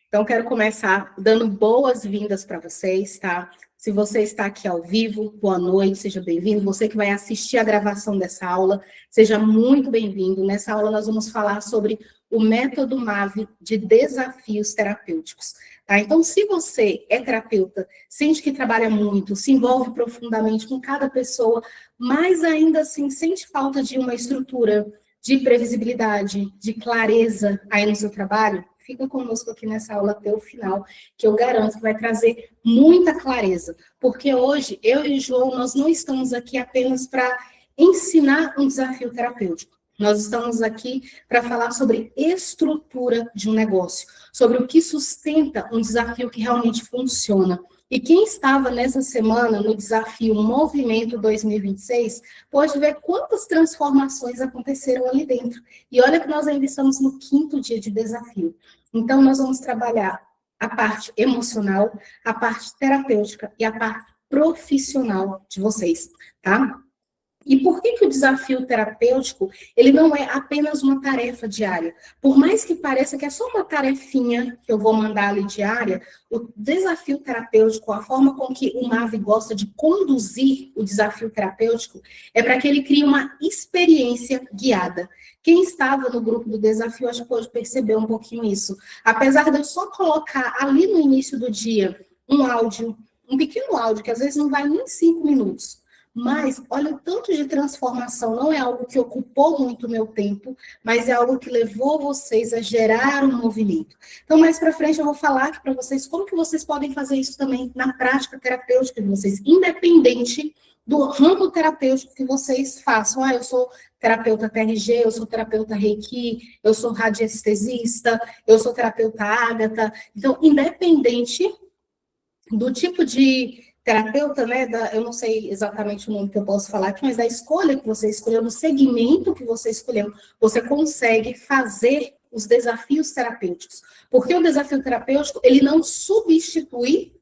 Então, quero começar dando boas-vindas para vocês, tá? Se você está aqui ao vivo, boa noite, seja bem-vindo. Você que vai assistir a gravação dessa aula, seja muito bem-vindo. Nessa aula, nós vamos falar sobre o método MAVE de desafios terapêuticos. Tá? Então, se você é terapeuta, sente que trabalha muito, se envolve profundamente com cada pessoa, mas ainda assim sente falta de uma estrutura, de previsibilidade, de clareza aí no seu trabalho, fica conosco aqui nessa aula até o final, que eu garanto que vai trazer muita clareza. Porque hoje, eu e o João, nós não estamos aqui apenas para ensinar um desafio terapêutico. Nós estamos aqui para falar sobre estrutura de um negócio, sobre o que sustenta um desafio que realmente funciona. E quem estava nessa semana no desafio Movimento 2026, pode ver quantas transformações aconteceram ali dentro. E olha que nós ainda estamos no 5º dia de desafio. Então, nós vamos trabalhar a parte emocional, a parte terapêutica e a parte profissional de vocês, tá? E por que o desafio terapêutico, ele não é apenas uma tarefa diária? Por mais que pareça que é só uma tarefinha que eu vou mandar ali diária, o desafio terapêutico, a forma com que o MAVE gosta de conduzir o desafio terapêutico, é para que ele crie uma experiência guiada. Quem estava no grupo do desafio, acho que pode perceber um pouquinho isso. Apesar de eu só colocar ali no início do dia um áudio, um pequeno áudio, que às vezes não vai nem 5 minutos, mas olha o tanto de transformação, não é algo que ocupou muito meu tempo, mas é algo que levou vocês a gerar um movimento. Então, mais para frente eu vou falar aqui para vocês como que vocês podem fazer isso também na prática terapêutica de vocês, independente do ramo terapêutico que vocês façam. Eu sou terapeuta TRG, eu sou terapeuta Reiki, eu sou radiestesista, eu sou terapeuta Ágata. Então, independente do tipo de terapeuta, né, eu não sei exatamente o nome que eu posso falar aqui, mas da escolha que você escolheu, no segmento que você escolheu, você consegue fazer os desafios terapêuticos. Porque o desafio terapêutico, ele não substitui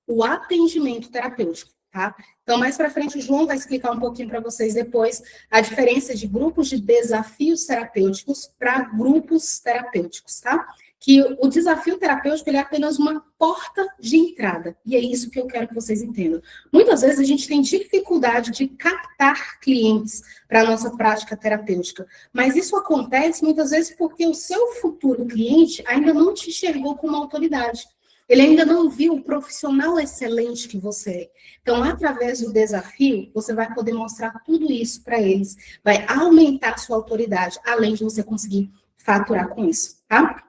o atendimento terapêutico, tá? Então, mais para frente, o João vai explicar um pouquinho para vocês depois a diferença de grupos de desafios terapêuticos para grupos terapêuticos, tá? Que o desafio terapêutico ele é apenas uma porta de entrada. E é isso que eu quero que vocês entendam. Muitas vezes a gente tem dificuldade de captar clientes para a nossa prática terapêutica. Mas isso acontece muitas vezes porque o seu futuro cliente ainda não te enxergou como autoridade. Ele ainda não viu o profissional excelente que você é. Então, através do desafio, você vai poder mostrar tudo isso para eles. Vai aumentar a sua autoridade, além de você conseguir faturar com isso, tá?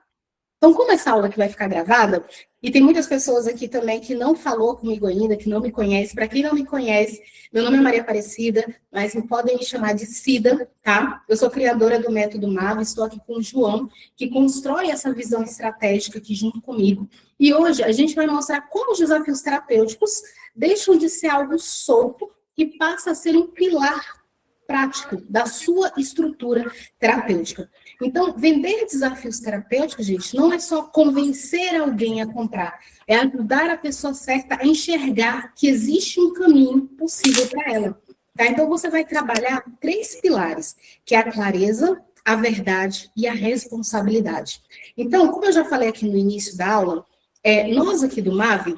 Então, como essa aula aqui vai ficar gravada, e tem muitas pessoas aqui também que não falou comigo ainda, que não me conhece. Para quem não me conhece, meu nome é Maria Aparecida, mas podem me chamar de Cida, tá? Eu sou criadora do Método MAVE, estou aqui com o João, que constrói essa visão estratégica aqui junto comigo. E hoje a gente vai mostrar como os desafios terapêuticos deixam de ser algo solto e passa a ser um pilar prático da sua estrutura terapêutica. Então, vender desafios terapêuticos, gente, não é só convencer alguém a comprar, é ajudar a pessoa certa a enxergar que existe um caminho possível para ela. Tá? Então, você vai trabalhar 3 pilares, que é a clareza, a verdade e a responsabilidade. Então, como eu já falei aqui no início da aula, nós aqui do MAVE,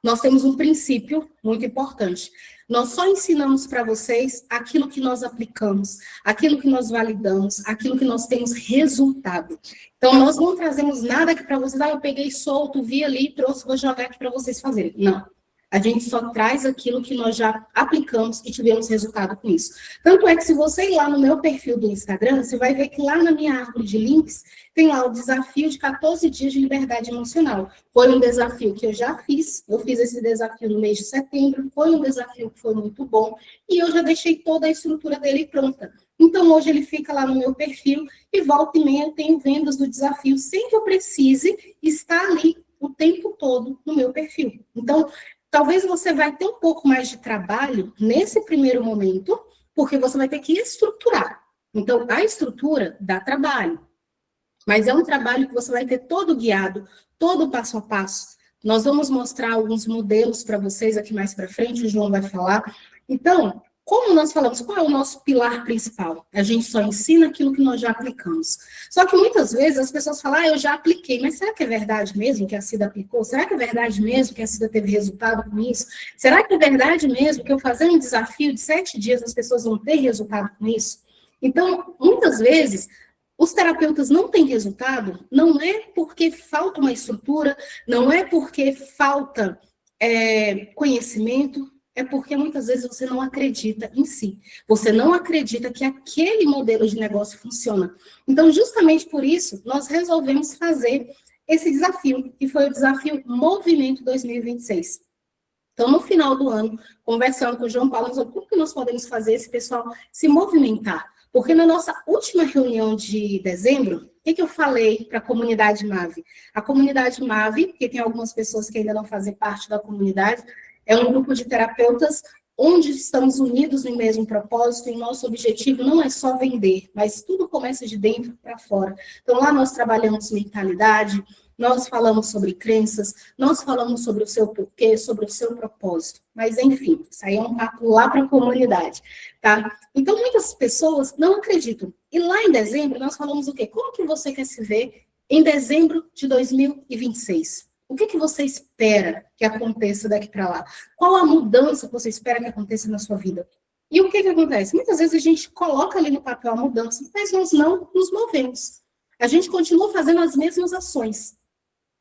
nós temos um princípio muito importante. Nós só ensinamos para vocês aquilo que nós aplicamos, aquilo que nós validamos, aquilo que nós temos resultado. Então, nós não trazemos nada aqui para vocês, eu peguei solto, vi ali, trouxe, vou jogar aqui para vocês fazerem. Não. A gente só traz aquilo que nós já aplicamos e tivemos resultado com isso. Tanto é que se você ir lá no meu perfil do Instagram, você vai ver que lá na minha árvore de links, tem lá o desafio de 14 dias de liberdade emocional. Foi um desafio que eu já fiz, eu fiz esse desafio no mês de setembro, foi um desafio que foi muito bom, e eu já deixei toda a estrutura dele pronta. Então, hoje ele fica lá no meu perfil, e volta e meia eu tenho vendas do desafio, sem que eu precise estar ali o tempo todo no meu perfil. Então, talvez você vai ter um pouco mais de trabalho nesse primeiro momento, porque você vai ter que estruturar. Então, a estrutura dá trabalho. Mas é um trabalho que você vai ter todo guiado, todo passo a passo. Nós vamos mostrar alguns modelos para vocês aqui mais para frente, o João vai falar. Então, como nós falamos, qual é o nosso pilar principal? A gente só ensina aquilo que nós já aplicamos. Só que muitas vezes as pessoas falam, eu já apliquei, mas será que é verdade mesmo que a Cida aplicou? Será que é verdade mesmo que a Cida teve resultado com isso? Será que é verdade mesmo que eu fazer um desafio de 7 dias as pessoas vão ter resultado com isso? Então, muitas vezes, os terapeutas não têm resultado, não é porque falta uma estrutura, não é porque falta conhecimento, é porque muitas vezes você não acredita em si. Você não acredita que aquele modelo de negócio funciona. Então, justamente por isso, nós resolvemos fazer esse desafio, que foi o desafio Movimento 2026. Então, no final do ano, conversando com o João Paulo, sobre como que nós podemos fazer esse pessoal se movimentar. Porque na nossa última reunião de dezembro, o que eu falei para a comunidade MAVE? A comunidade MAVE, porque tem algumas pessoas que ainda não fazem parte da comunidade, é um grupo de terapeutas onde estamos unidos no mesmo propósito, e nosso objetivo não é só vender, mas tudo começa de dentro para fora. Então, lá nós trabalhamos mentalidade, nós falamos sobre crenças, nós falamos sobre o seu porquê, sobre o seu propósito. Mas, enfim, isso aí é um papo lá para a comunidade, tá? Então, muitas pessoas não acreditam. E lá em dezembro, nós falamos o quê? Como que você quer se ver em dezembro de 2026? O que você espera que aconteça daqui para lá? Qual a mudança que você espera que aconteça na sua vida? E o que acontece? Muitas vezes a gente coloca ali no papel a mudança, mas nós não nos movemos. A gente continua fazendo as mesmas ações.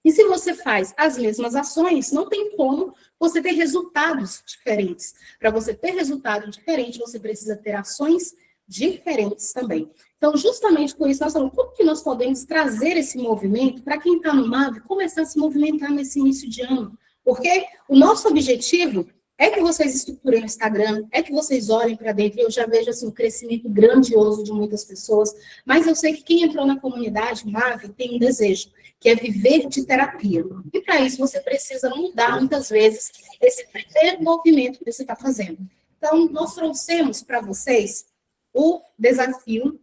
E se você faz as mesmas ações, não tem como você ter resultados diferentes. Para você ter resultado diferente, você precisa ter ações diferentes também. Então, justamente por isso, nós falamos como que nós podemos trazer esse movimento para quem está no MAV começar a se movimentar nesse início de ano. Porque o nosso objetivo é que vocês estruturem o Instagram, é que vocês olhem para dentro. Eu já vejo assim, um crescimento grandioso de muitas pessoas, mas eu sei que quem entrou na comunidade MAV tem um desejo, que é viver de terapia. E para isso você precisa mudar, muitas vezes, esse primeiro movimento que você está fazendo. Então, nós trouxemos para vocês o desafio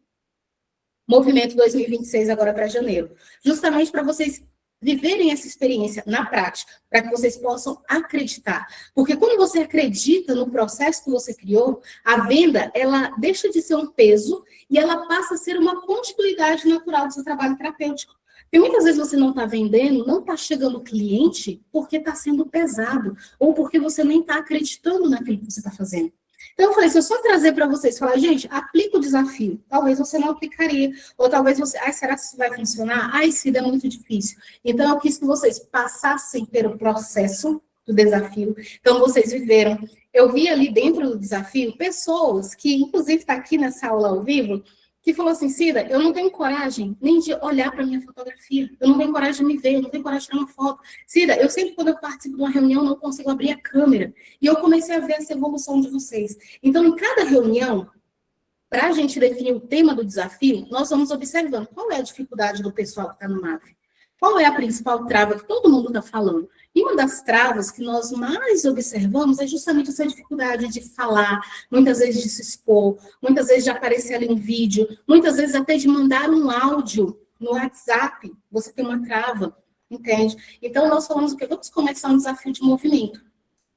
Movimento 2026 agora para janeiro, justamente para vocês viverem essa experiência na prática, para que vocês possam acreditar. Porque quando você acredita no processo que você criou, a venda, ela deixa de ser um peso e ela passa a ser uma continuidade natural do seu trabalho terapêutico. Porque muitas vezes você não está vendendo, não está chegando cliente porque está sendo pesado, ou porque você nem está acreditando naquilo que você está fazendo. Então, eu falei, se eu só trazer para vocês, falar, gente, aplica o desafio. Talvez você não aplicaria. Ou talvez você, será que isso vai funcionar? Cida, é muito difícil. Então, eu quis que vocês passassem pelo processo do desafio. Então, vocês viveram. Eu vi ali dentro do desafio pessoas que, inclusive, está aqui nessa aula ao vivo, que falou assim, Cida, eu não tenho coragem nem de olhar para a minha fotografia, eu não tenho coragem de me ver, eu não tenho coragem de tirar uma foto. Cida, eu sempre, quando eu participo de uma reunião, não consigo abrir a câmera. E eu comecei a ver essa evolução de vocês. Então, em cada reunião, para a gente definir o tema do desafio, nós vamos observando qual é a dificuldade do pessoal que está no MAV. Qual é a principal trava que todo mundo está falando? E uma das travas que nós mais observamos é justamente essa dificuldade de falar, muitas vezes de se expor, muitas vezes de aparecer ali um vídeo, muitas vezes até de mandar um áudio no WhatsApp, você tem uma trava, entende? Então, nós falamos o quê? Vamos começar um desafio de movimento.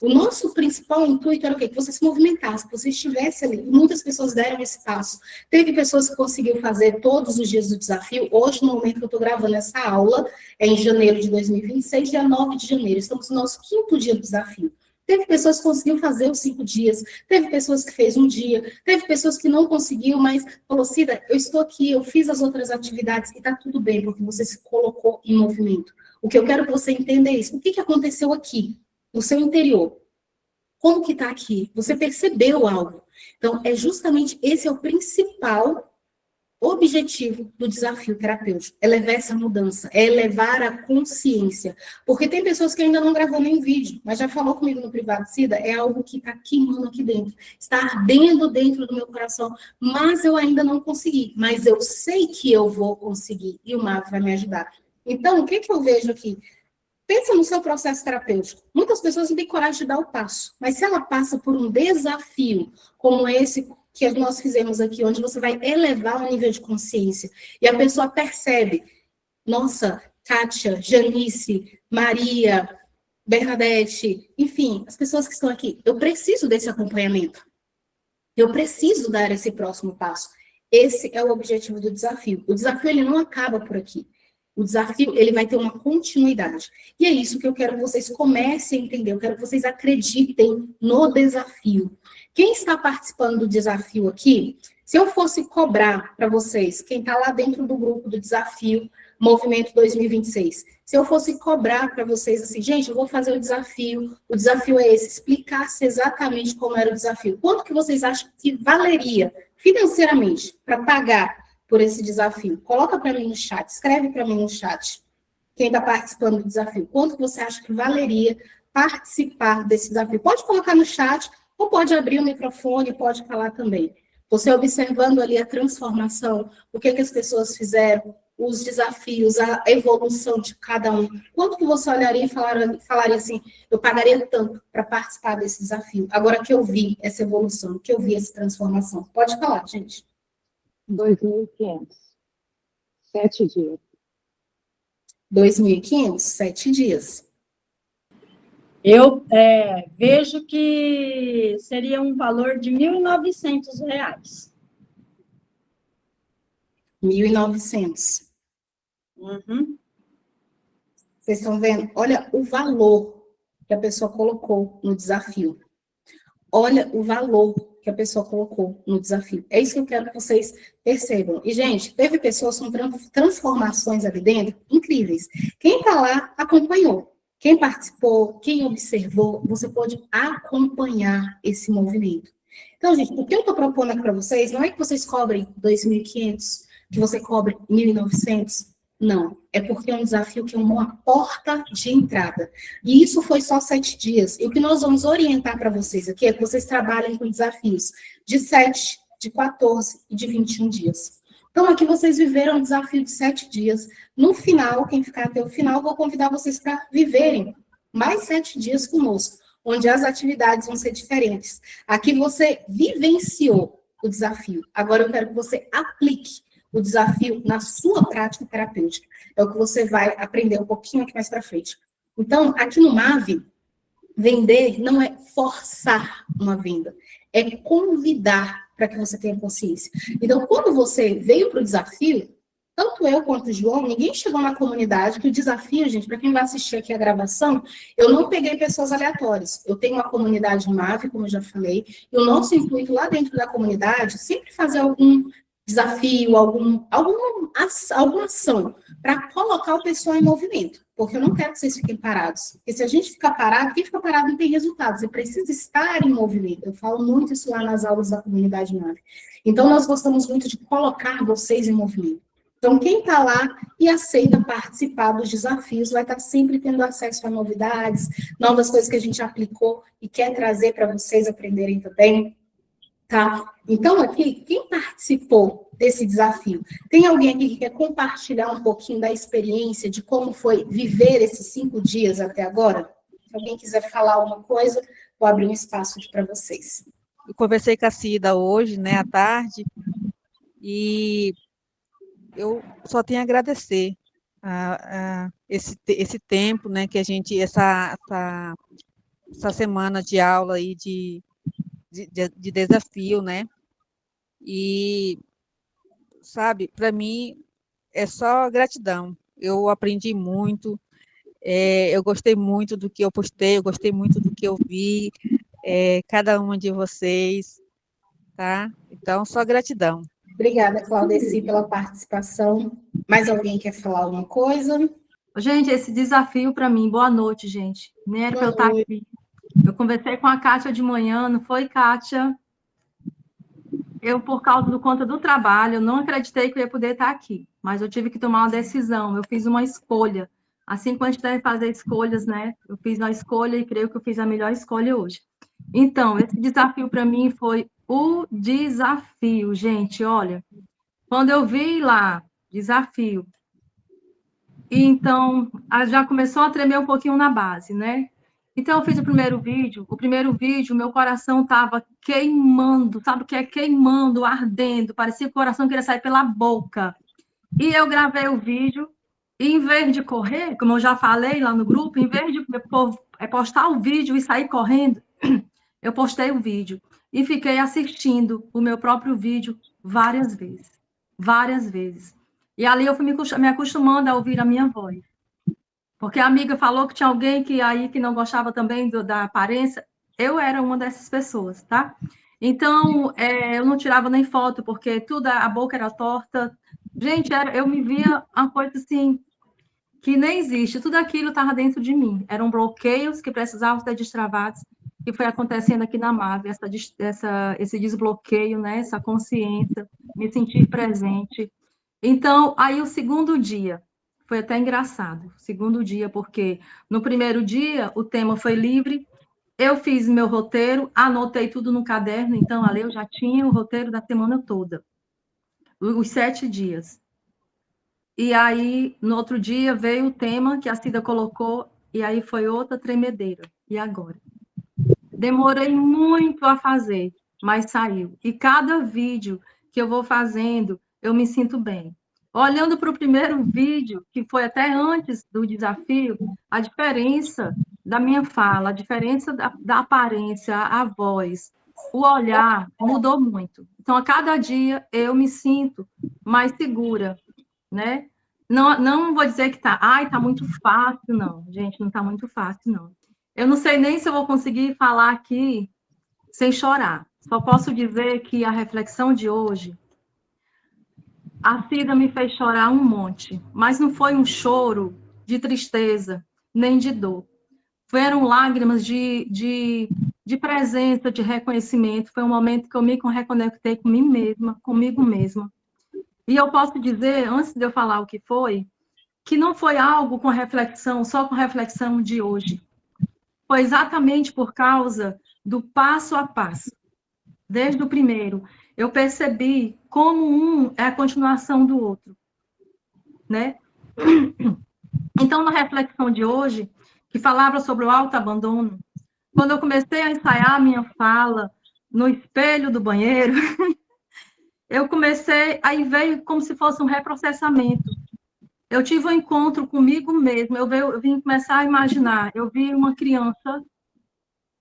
O nosso principal intuito era o quê? Que você se movimentasse, que você estivesse ali. Muitas pessoas deram esse passo. Teve pessoas que conseguiram fazer todos os dias do desafio. Hoje, no momento que eu estou gravando essa aula, é em janeiro de 2026, dia 9 de janeiro. Estamos no nosso 5º dia do desafio. Teve pessoas que conseguiram fazer os 5 dias, teve pessoas que fez um dia, teve pessoas que não conseguiu, mas falou, Cida, eu estou aqui, eu fiz as outras atividades e está tudo bem, porque você se colocou em movimento. O que eu quero que você entenda é isso. O que aconteceu aqui? No seu interior. Como que está aqui? Você percebeu algo. Então, é justamente esse é o principal objetivo do desafio terapêutico. É levar essa mudança, é elevar a consciência. Porque tem pessoas que ainda não gravou nenhum vídeo, mas já falou comigo no privado, Cida, é algo que está queimando aqui dentro, está ardendo dentro do meu coração, mas eu ainda não consegui. Mas eu sei que eu vou conseguir, e o MAV vai me ajudar. Então, o que eu vejo aqui? Pensa no seu processo terapêutico. Muitas pessoas não têm coragem de dar o passo, mas se ela passa por um desafio como esse que nós fizemos aqui, onde você vai elevar o nível de consciência, e a pessoa percebe, nossa, Kátia, Janice, Maria, Bernadette, enfim, as pessoas que estão aqui, eu preciso desse acompanhamento. Eu preciso dar esse próximo passo. Esse é o objetivo do desafio. O desafio, ele não acaba por aqui. O desafio, ele vai ter uma continuidade. E é isso que eu quero que vocês comecem a entender. Eu quero que vocês acreditem no desafio. Quem está participando do desafio aqui, se eu fosse cobrar para vocês, quem está lá dentro do grupo do desafio Movimento 2026, se eu fosse cobrar para vocês assim, gente, eu vou fazer o desafio é esse, explicasse exatamente como era o desafio. Quanto que vocês acham que valeria financeiramente para pagar por esse desafio? Coloca para mim no chat, escreve para mim no chat. Quem está participando do desafio, quanto que você acha que valeria participar desse desafio? Pode colocar no chat, ou pode abrir o microfone, pode falar também. Você observando ali a transformação, o que as pessoas fizeram, os desafios, a evolução de cada um. Quanto que você olharia e falaria assim, eu pagaria tanto para participar desse desafio? Agora que eu vi essa evolução, que eu vi essa transformação. Pode falar, gente. 2.500. 7 dias. 2.500, 7 dias. Eu vejo que seria um valor de R$ 1.900. 1.900. Uhum. Vocês estão vendo? Olha o valor que a pessoa colocou no desafio. Olha o valor que a pessoa colocou no desafio. É isso que eu quero que vocês percebam. E, gente, teve pessoas com transformações ali dentro incríveis. Quem está lá acompanhou. Quem participou, quem observou, você pode acompanhar esse movimento. Então, gente, o que eu estou propondo aqui para vocês não é que vocês cobrem 2.500, que você cobre 1.900. Não, é porque é um desafio que é uma porta de entrada. E isso foi só 7 dias. E o que nós vamos orientar para vocês aqui é que vocês trabalhem com desafios de 7, de 14 e de 21 dias. Então, aqui vocês viveram um desafio de 7 dias. No final, quem ficar até o final, vou convidar vocês para viverem mais 7 dias conosco, onde as atividades vão ser diferentes. Aqui você vivenciou o desafio. Agora eu quero que você aplique o desafio na sua prática terapêutica. É o que você vai aprender um pouquinho aqui mais para frente. Então, aqui no MAV, vender não é forçar uma venda, é convidar para que você tenha consciência. Então, quando você veio para o desafio, tanto eu quanto o João, ninguém chegou na comunidade, que o desafio, gente, para quem vai assistir aqui a gravação, eu não peguei pessoas aleatórias. Eu tenho uma comunidade MAV, como eu já falei, e o nosso intuito lá dentro da comunidade, sempre fazer algum desafio, alguma ação para colocar o pessoal em movimento, porque eu não quero que vocês fiquem parados, porque se a gente ficar parado, quem fica parado não tem resultado, você precisa estar em movimento, eu falo muito isso lá nas aulas da comunidade MAV. Então, nós gostamos muito de colocar vocês em movimento. Então, quem está lá e aceita participar dos desafios vai estar sempre tendo acesso a novidades, novas coisas que a gente aplicou e quer trazer para vocês aprenderem também. Tá? Então, aqui, quem participou desse desafio? Tem alguém aqui que quer compartilhar um pouquinho da experiência de como foi viver esses 5 dias até agora? Se alguém quiser falar alguma coisa, vou abrir um espaço aqui para vocês. Eu conversei com a Cida hoje, né, à tarde, e eu só tenho a agradecer esse tempo, né, que a gente, essa semana de aula aí de desafio, né? E, sabe, para mim é só gratidão. Eu aprendi muito, eu gostei muito do que eu postei, eu gostei muito do que eu vi, cada uma de vocês, tá? Então, só gratidão. Obrigada, Claudeci, pela participação. Mais alguém quer falar alguma coisa? Gente, esse desafio para mim, boa noite, gente. Nem era para eu estar aqui. Eu conversei com a Kátia de manhã, não foi, Kátia? Eu, por causa do conta do trabalho, eu não acreditei que eu ia poder estar aqui, mas eu tive que tomar uma decisão, eu fiz uma escolha. Assim como a gente deve fazer escolhas, né? Eu fiz uma escolha e creio que eu fiz a melhor escolha hoje. Então, esse desafio para mim foi o desafio, gente, olha. Quando eu vi lá, desafio, então, já começou a tremer um pouquinho na base, né? Então, eu fiz o primeiro vídeo, meu coração estava queimando, sabe o que é queimando, ardendo, parecia que o coração queria sair pela boca. E eu gravei o vídeo, e em vez de correr, como eu já falei lá no grupo, em vez de postar o vídeo e sair correndo, eu postei o vídeo. e fiquei assistindo o meu próprio vídeo várias vezes. Várias vezes. E ali eu fui me acostumando a ouvir a minha voz. Porque a amiga falou que tinha alguém que não gostava também da aparência. Eu era uma dessas pessoas, tá? Então, eu não tirava nem foto, porque tudo, a boca era torta. Gente, eu me via uma coisa assim, que nem existe. Tudo aquilo estava dentro de mim. Eram bloqueios que precisavam ser destravados, que foi acontecendo aqui na MAV, esse desbloqueio, né? Essa consciência, me sentir presente. Então, aí o segundo dia, foi até engraçado, o segundo dia, porque no primeiro dia o tema foi livre, eu fiz meu roteiro, anotei tudo no caderno, então ali eu já tinha o roteiro da semana toda, os 7 dias. E aí, no outro dia, veio o tema que a Cida colocou, e aí foi outra tremedeira. E agora? Demorei muito a fazer, mas saiu. E cada vídeo que eu vou fazendo, eu me sinto bem. Olhando para o primeiro vídeo, que foi até antes do desafio, a diferença da minha fala, a diferença da aparência, a voz, o olhar mudou muito. Então, a cada dia eu me sinto mais segura, né? Não vou dizer que tá muito fácil, não. Gente, não tá muito fácil, não. Eu não sei nem se eu vou conseguir falar aqui sem chorar. Só posso dizer que a reflexão de hoje, a Cida me fez chorar um monte, mas não foi um choro de tristeza, nem de dor. Foram lágrimas de presença, de reconhecimento. Foi um momento que eu me reconectei comigo mesma. E eu posso dizer, antes de eu falar o que foi, que não foi algo com reflexão, só com reflexão de hoje. Foi exatamente por causa do passo a passo. Desde o primeiro, eu percebi como um é a continuação do outro, né? Então, na reflexão de hoje, que falava sobre o autoabandono, quando eu comecei a ensaiar a minha fala no espelho do banheiro, eu comecei, aí veio como se fosse um reprocessamento. Eu tive um encontro comigo mesmo, eu vim começar a imaginar, eu vi uma criança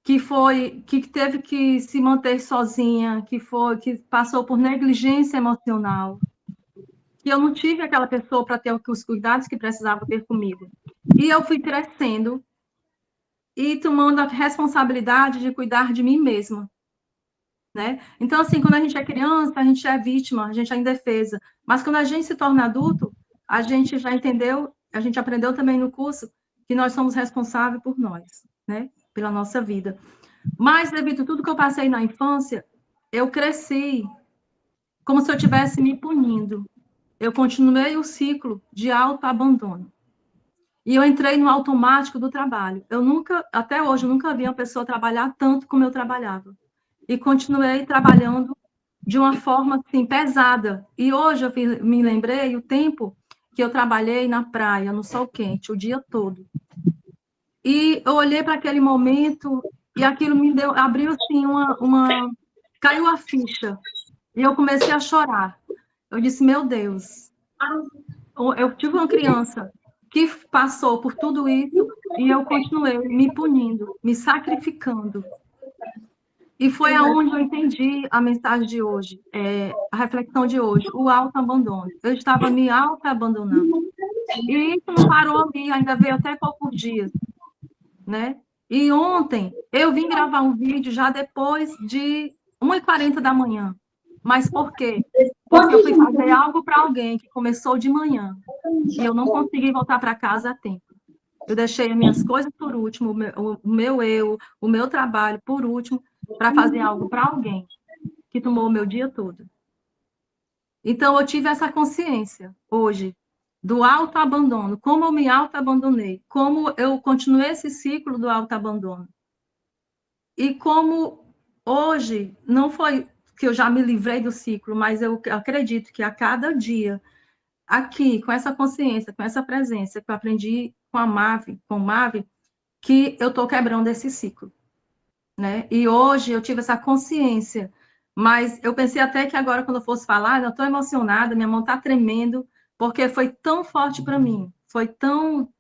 que teve que se manter sozinha, que passou por negligência emocional, que eu não tive aquela pessoa para ter os cuidados que precisava ter comigo. E eu fui crescendo e tomando a responsabilidade de cuidar de mim mesma, né? Então, assim, quando a gente é criança, a gente é vítima, a gente é indefesa, mas quando a gente se torna adulto, a gente já entendeu, a gente aprendeu também no curso que nós somos responsáveis por nós, né? Pela nossa vida. Mas, devido a tudo que eu passei na infância, eu cresci como se eu estivesse me punindo. Eu continuei o ciclo de autoabandono. E eu entrei no automático do trabalho. Até hoje, eu nunca vi uma pessoa trabalhar tanto como eu trabalhava. E continuei trabalhando de uma forma, assim, pesada. E hoje eu me lembrei o tempo que eu trabalhei na praia, no sol quente, o dia todo. E eu olhei para aquele momento e aquilo abriu assim caiu a ficha. E eu comecei a chorar. Eu disse, meu Deus, eu tive uma criança que passou por tudo isso e eu continuei me punindo, me sacrificando. E foi aonde eu entendi a mensagem de hoje, a reflexão de hoje, o autoabandono. Eu estava me autoabandonando. E isso não parou ali, ainda veio até poucos dias, né? E ontem eu vim gravar um vídeo já depois de 1h40 da manhã. Mas por quê? Porque eu fui fazer algo para alguém que começou de manhã e eu não consegui voltar para casa a tempo. Eu deixei as minhas coisas por último, o meu trabalho por último, para fazer algo para alguém que tomou o meu dia todo. Então, eu tive essa consciência hoje do autoabandono, como eu me autoabandonei, como eu continuei esse ciclo do autoabandono. E como hoje, não foi que eu já me livrei do ciclo, mas eu acredito que a cada dia, aqui, com essa consciência, com essa presença que eu aprendi com o MAV, que eu estou quebrando esse ciclo, né? E hoje eu tive essa consciência, mas eu pensei até que agora, quando eu fosse falar, eu estou emocionada, minha mão está tremendo, porque foi tão forte para mim, foi tão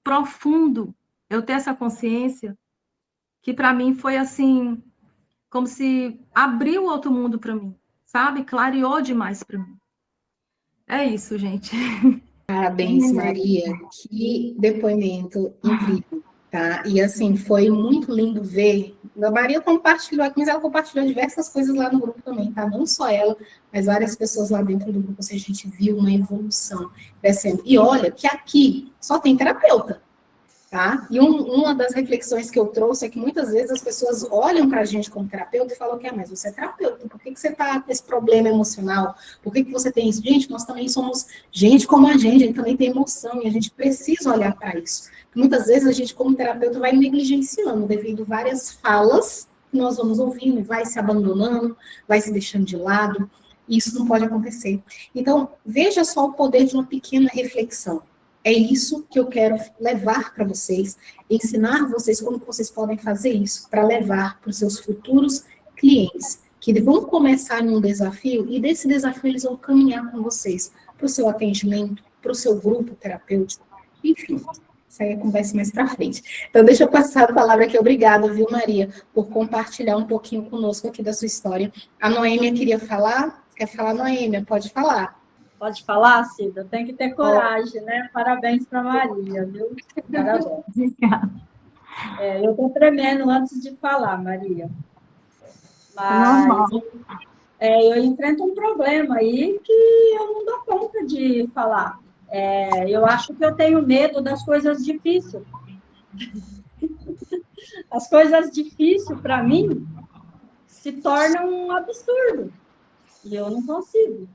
profundo eu ter essa consciência, que para mim foi assim, como se abriu outro mundo para mim, sabe? Clareou demais para mim. É isso, gente. Parabéns, Maria. Que depoimento incrível, tá? E assim, foi muito lindo ver. A Maria compartilhou aqui, mas ela compartilhou diversas coisas lá no grupo também, tá? Não só ela, mas várias pessoas lá dentro do grupo. Ou seja, a gente viu uma evolução crescendo. E olha que aqui só tem terapeuta. Tá? E uma das reflexões que eu trouxe é que muitas vezes as pessoas olham para a gente como terapeuta e falam que mas você é terapeuta, por que você está com esse problema emocional? Por que você tem isso? Gente, nós também somos gente como a gente também tem emoção e a gente precisa olhar para isso. Muitas vezes a gente, como terapeuta, vai negligenciando devido a várias falas que nós vamos ouvindo, vai se abandonando, vai se deixando de lado, e isso não pode acontecer. Então, veja só o poder de uma pequena reflexão. É isso que eu quero levar para vocês, ensinar vocês como vocês podem fazer isso para levar para os seus futuros clientes, que vão começar num desafio e desse desafio eles vão caminhar com vocês para o seu atendimento, para o seu grupo terapêutico, enfim, isso aí é conversa mais para frente. Então, deixa eu passar a palavra aqui. Obrigada, viu, Maria, por compartilhar um pouquinho conosco aqui da sua história. A Noêmia queria falar? Quer falar, Noêmia? Pode falar. Pode falar, Cida? Tem que ter coragem, né? Parabéns para Maria, viu? Parabéns. Eu estou tremendo antes de falar, Maria. Mas eu enfrento um problema aí que eu não dou conta de falar. Eu acho que eu tenho medo das coisas difíceis. As coisas difíceis, para mim, se tornam um absurdo. E eu não consigo.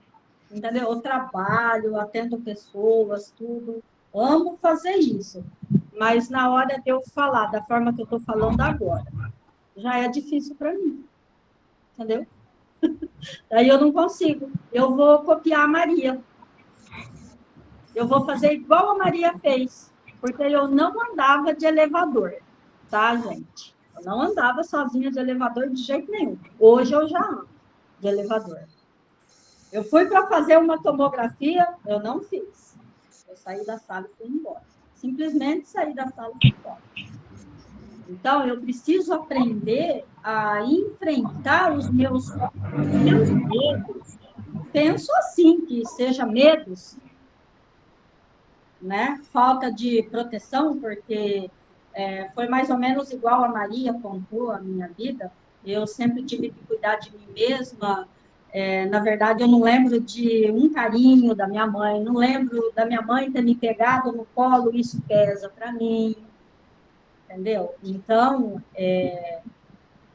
Entendeu? Eu trabalho, atendo pessoas, tudo. Amo fazer isso. Mas na hora de eu falar da forma que eu estou falando agora, já é difícil para mim. Entendeu? Daí eu não consigo. Eu vou copiar a Maria. Eu vou fazer igual a Maria fez. Porque eu não andava de elevador. Tá, gente? Eu não andava sozinha de elevador de jeito nenhum. Hoje eu já ando de elevador. Eu fui para fazer uma tomografia, eu não fiz. Eu saí da sala e fui embora. Simplesmente saí da sala e fui embora. Então, eu preciso aprender a enfrentar os meus medos. Penso assim, que seja medos, né? Falta de proteção, porque foi mais ou menos igual a Maria contou a minha vida. Eu sempre tive que cuidar de mim mesma. Na verdade, eu não lembro de um carinho da minha mãe, não lembro da minha mãe ter me pegado no colo, isso pesa para mim, entendeu? Então,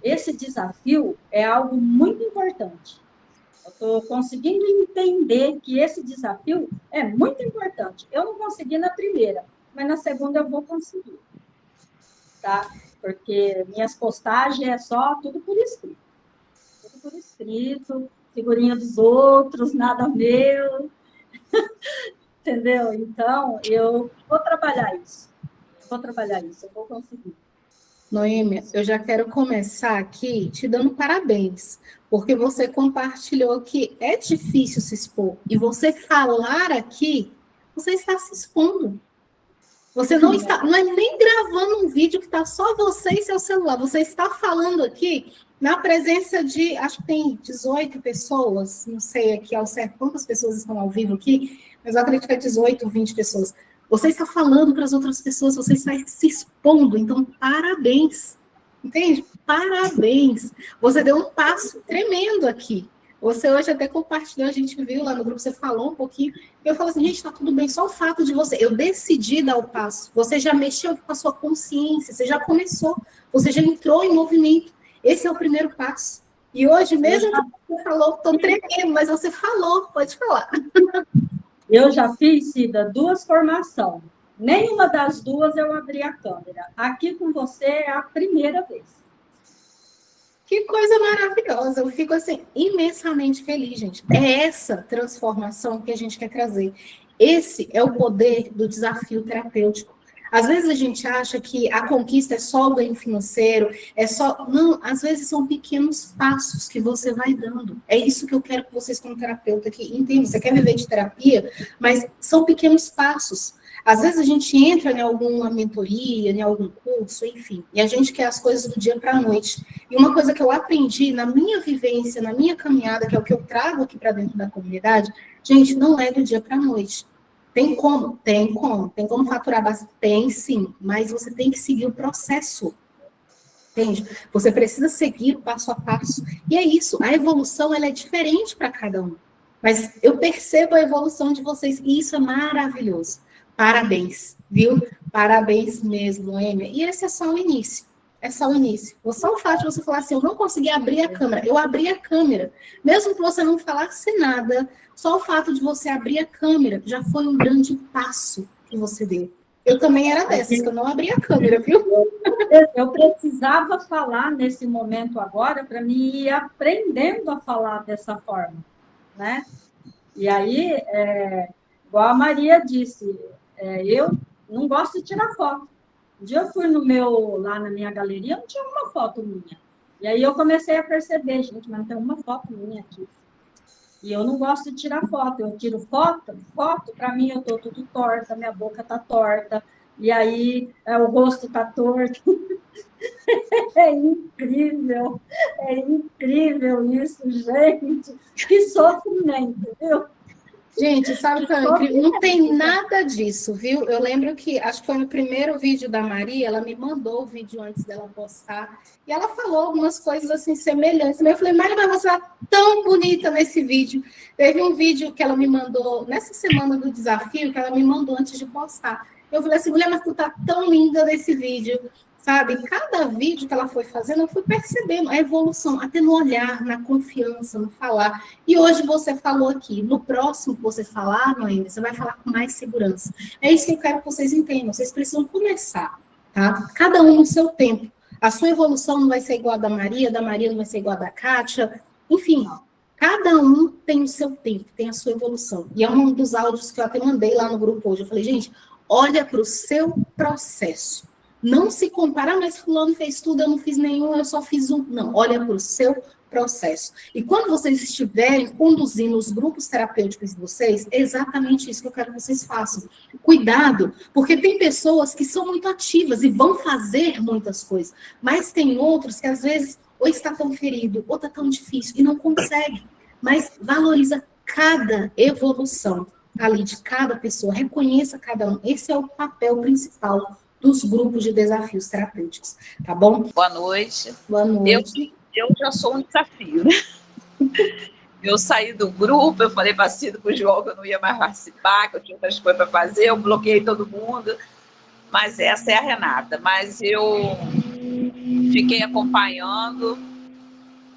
esse desafio é algo muito importante. Eu estou conseguindo entender que esse desafio é muito importante. Eu não consegui na primeira, mas na segunda eu vou conseguir, tá? Porque minhas postagens é só tudo por escrito. Tudo por escrito, figurinha dos outros, nada meu, entendeu? Então, eu vou trabalhar isso, eu vou conseguir. Noêmia, eu já quero começar aqui te dando parabéns, porque você compartilhou que é difícil se expor, e você falar aqui, você está se expondo. Você não está, não é nem gravando um vídeo que está só você e seu celular, você está falando aqui na presença de, acho que tem 18 pessoas, não sei aqui ao certo quantas pessoas estão ao vivo aqui, mas eu acredito que é 18, 20 pessoas. Você está falando para as outras pessoas, você está se expondo, então parabéns, entende? Parabéns. Você deu um passo tremendo aqui. Você hoje até compartilhou, a gente viu lá no grupo, você falou um pouquinho, eu falo assim, gente, está tudo bem, só o fato de você, eu decidi dar o passo, você já mexeu com a sua consciência, você já começou, você já entrou em movimento. Esse é o primeiro passo. E hoje mesmo você falou, estou tremendo, mas você falou, pode falar. Eu já fiz, Cida, 2 formações. Nenhuma das 2 eu abri a câmera. Aqui com você é a primeira vez. Que coisa maravilhosa. Eu fico, assim, imensamente feliz, gente. É essa transformação que a gente quer trazer. Esse é o poder do desafio terapêutico. Às vezes a gente acha que a conquista é só o ganho financeiro, é só... Não, às vezes são pequenos passos que você vai dando. É isso que eu quero que vocês, como terapeuta, aqui entendam. Você quer viver de terapia, mas são pequenos passos. Às vezes a gente entra em alguma mentoria, em algum curso, enfim, e a gente quer as coisas do dia para a noite. E uma coisa que eu aprendi na minha vivência, na minha caminhada, que é o que eu trago aqui para dentro da comunidade, gente, não é do dia para a noite. Tem como? Tem como. Tem como faturar bastante? Tem sim, mas você tem que seguir o processo. Entende? Você precisa seguir o passo a passo. E é isso, a evolução ela é diferente para cada um. Mas eu percebo a evolução de vocês, e isso é maravilhoso. Parabéns, viu? Parabéns mesmo, Noêmia. E esse é só o início. É só o início. Só o fato de você falar assim, eu não consegui abrir a câmera. Eu abri a câmera. Mesmo que você não falasse nada, só o fato de você abrir a câmera já foi um grande passo que você deu. Eu também era dessas, que eu não abria a câmera, viu? Eu precisava falar nesse momento agora para me ir aprendendo a falar dessa forma, né? E aí, igual a Maria disse, eu não gosto de tirar foto. Um dia eu fui lá na minha galeria, não tinha uma foto minha. E aí eu comecei a perceber, gente, mas não tem uma foto minha aqui. E eu não gosto de tirar foto. Eu tiro foto, para mim eu tô tudo torta, minha boca tá torta, e aí o rosto tá torto. É incrível isso, gente. Que sofrimento, viu? Gente, sabe o que é incrível? Não tem nada disso, viu? Eu lembro que, acho que foi no primeiro vídeo da Maria, ela me mandou o vídeo antes dela postar, e ela falou algumas coisas assim semelhantes. Eu falei, Maria, mas você tá tão bonita nesse vídeo. Teve um vídeo que ela me mandou, nessa semana do desafio, que ela me mandou antes de postar. Eu falei assim, mulher, mas tu tá tão linda nesse vídeo. Sabe, cada vídeo que ela foi fazendo, eu fui percebendo a evolução, até no olhar, na confiança, no falar. E hoje você falou aqui, no próximo que você falar, Noêmia, você vai falar com mais segurança. É isso que eu quero que vocês entendam, vocês precisam começar, tá? Cada um no seu tempo. A sua evolução não vai ser igual a da Maria não vai ser igual a da Kátia, enfim, cada um tem o seu tempo, tem a sua evolução. E é um dos áudios que eu até mandei lá no grupo hoje. Eu falei, gente, olha para o seu processo. Não se compara, mas fulano fez tudo, eu não fiz nenhum, eu só fiz um. Não, olha para o seu processo. E quando vocês estiverem conduzindo os grupos terapêuticos de vocês, é exatamente isso que eu quero que vocês façam. Cuidado, porque tem pessoas que são muito ativas e vão fazer muitas coisas, mas tem outros que às vezes ou está tão ferido, ou está tão difícil, e não consegue. Mas valoriza cada evolução ali de cada pessoa, reconheça cada um. Esse é o papel principal dos grupos de desafios terapêuticos, tá bom? Boa noite. Boa noite. Eu já sou um desafio, né? Eu saí do grupo, eu falei para o João que eu não ia mais participar, que eu tinha outras coisas para fazer, eu bloqueei todo mundo, mas essa é a Renata. Mas eu fiquei acompanhando,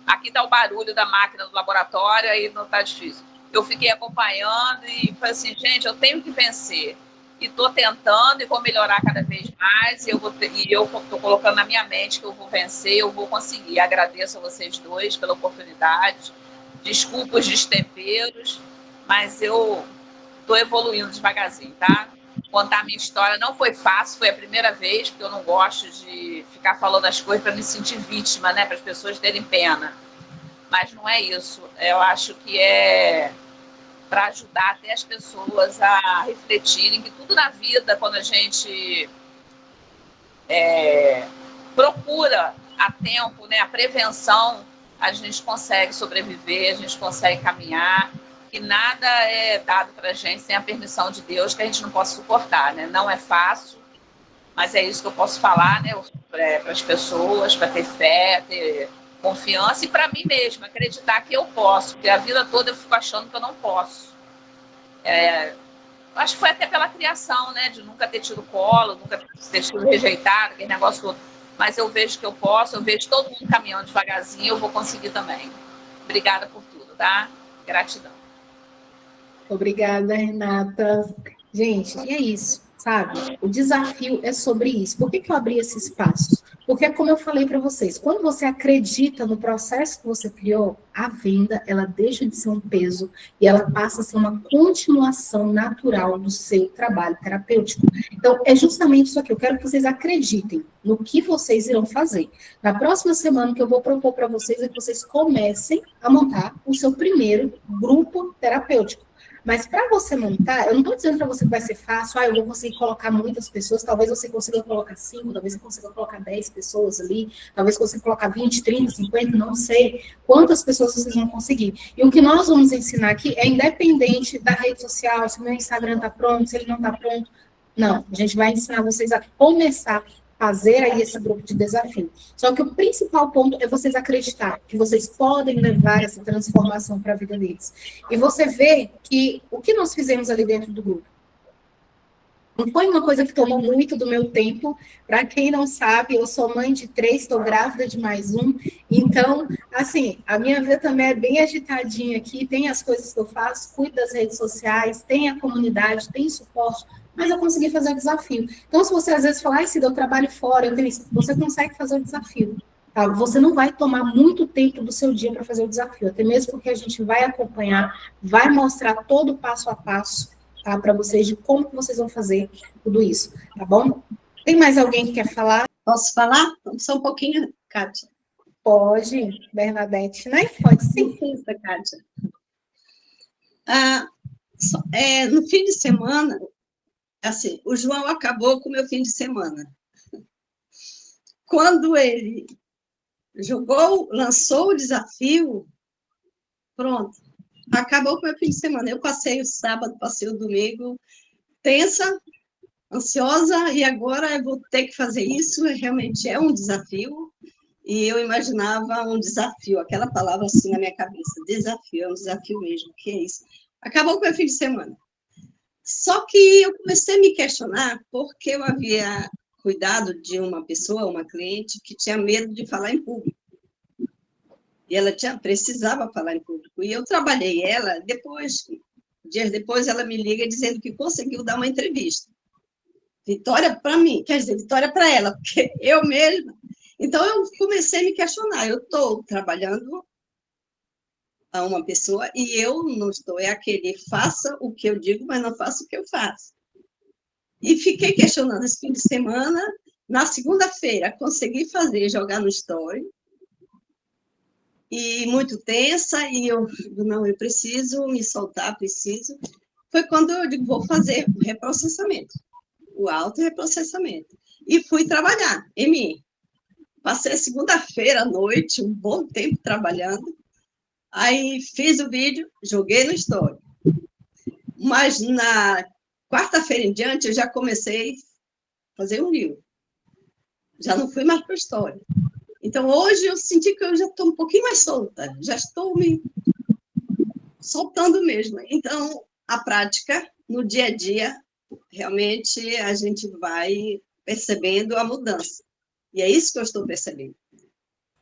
aqui está o barulho da máquina do laboratório, aí não está difícil. Eu fiquei acompanhando e falei assim, gente, eu tenho que vencer. E estou tentando e vou melhorar cada vez mais, e eu estou colocando na minha mente que eu vou vencer, eu vou conseguir. Agradeço a vocês dois pela oportunidade, desculpa os destemperos, mas eu estou evoluindo devagarzinho, tá? Contar a minha história não foi fácil, foi a primeira vez, porque eu não gosto de ficar falando as coisas para me sentir vítima, né? Para as pessoas terem pena. Mas não é isso, eu acho que é para ajudar até as pessoas a refletirem que tudo na vida, quando a gente procura a tempo, né, a prevenção, a gente consegue sobreviver, a gente consegue caminhar, que nada é dado para a gente sem a permissão de Deus, que a gente não possa suportar, né? Não é fácil, mas é isso que eu posso falar, né, para as pessoas, para ter fé, ter confiança, e para mim mesma, acreditar que eu posso, porque a vida toda eu fico achando que eu não posso. Acho que foi até pela criação, né, de nunca ter tido colo, nunca ter sido rejeitado, aquele negócio todo. Mas eu vejo que eu posso, eu vejo todo mundo caminhando devagarzinho, eu vou conseguir também. Obrigada por tudo, tá? Gratidão. Obrigada, Renata. Gente, e é isso, sabe? O desafio é sobre isso. Por que eu abri esse espaço? Porque, como eu falei para vocês, quando você acredita no processo que você criou, a venda, ela deixa de ser um peso e ela passa a ser uma continuação natural do seu trabalho terapêutico. Então, é justamente isso aqui. Eu quero que vocês acreditem no que vocês irão fazer. Na próxima semana, o que eu vou propor para vocês é que vocês comecem a montar o seu primeiro grupo terapêutico. Mas para você montar, eu não estou dizendo para você que vai ser fácil, eu vou conseguir colocar muitas pessoas, talvez você consiga colocar 5, talvez você consiga colocar 10 pessoas ali, talvez você colocar 20, 30, 50, não sei quantas pessoas vocês vão conseguir. E o que nós vamos ensinar aqui é independente da rede social, se o meu Instagram está pronto, se ele não está pronto. Não, a gente vai ensinar vocês a começar a fazer aí esse grupo de desafio. Só que o principal ponto é vocês acreditar que vocês podem levar essa transformação para a vida deles. E você vê que o que nós fizemos ali dentro do grupo não foi uma coisa que tomou muito do meu tempo. Para quem não sabe, eu sou mãe de 3, estou grávida de mais um. Então, assim, a minha vida também é bem agitadinha aqui. Tem as coisas que eu faço, cuido das redes sociais, tem a comunidade, tem suporte, mas eu consegui fazer o desafio. Então, se você às vezes falar, Cida, eu trabalho fora, eu tenho isso, você consegue fazer o desafio. Tá? Você não vai tomar muito tempo do seu dia para fazer o desafio, até mesmo porque a gente vai acompanhar, vai mostrar todo o passo a passo, tá, para vocês, de como que vocês vão fazer tudo isso, tá bom? Tem mais alguém que quer falar? Posso falar? Só um pouquinho, Kátia. Pode, Bernadette, né? Pode sim. Sim, Kátia. No fim de semana, assim, o João acabou com o meu fim de semana. Quando ele lançou o desafio, pronto, acabou com o meu fim de semana. Eu passei o sábado, passei o domingo, tensa, ansiosa, e agora eu vou ter que fazer isso, realmente é um desafio, e eu imaginava um desafio, aquela palavra assim na minha cabeça, desafio, é um desafio mesmo, que é isso. Acabou com o meu fim de semana. Só que eu comecei a me questionar porque eu havia cuidado de uma pessoa, uma cliente, que tinha medo de falar em público. E ela precisava falar em público. E eu trabalhei ela, dias depois, ela me liga dizendo que conseguiu dar uma entrevista. Vitória para mim, quer dizer, vitória para ela, porque eu mesma. Então, eu comecei a me questionar. Eu estou trabalhando a uma pessoa e eu não estou, é aquele faça o que eu digo, mas não faça o que eu faço. E fiquei questionando esse fim de semana. Na segunda-feira, consegui jogar no Story, e muito tensa, e eu digo, não, eu preciso me soltar, preciso. Foi quando eu digo, vou fazer o reprocessamento, o auto-reprocessamento. E fui trabalhar em mim. Passei a segunda-feira à noite, um bom tempo trabalhando, aí fiz o vídeo, joguei no Story. Mas na quarta-feira em diante, eu já comecei a fazer um reel. Já não fui mais para o Story. Então, hoje eu senti que eu já estou um pouquinho mais solta, já estou me soltando mesmo. Então, a prática, no dia a dia, realmente a gente vai percebendo a mudança. E é isso que eu estou percebendo.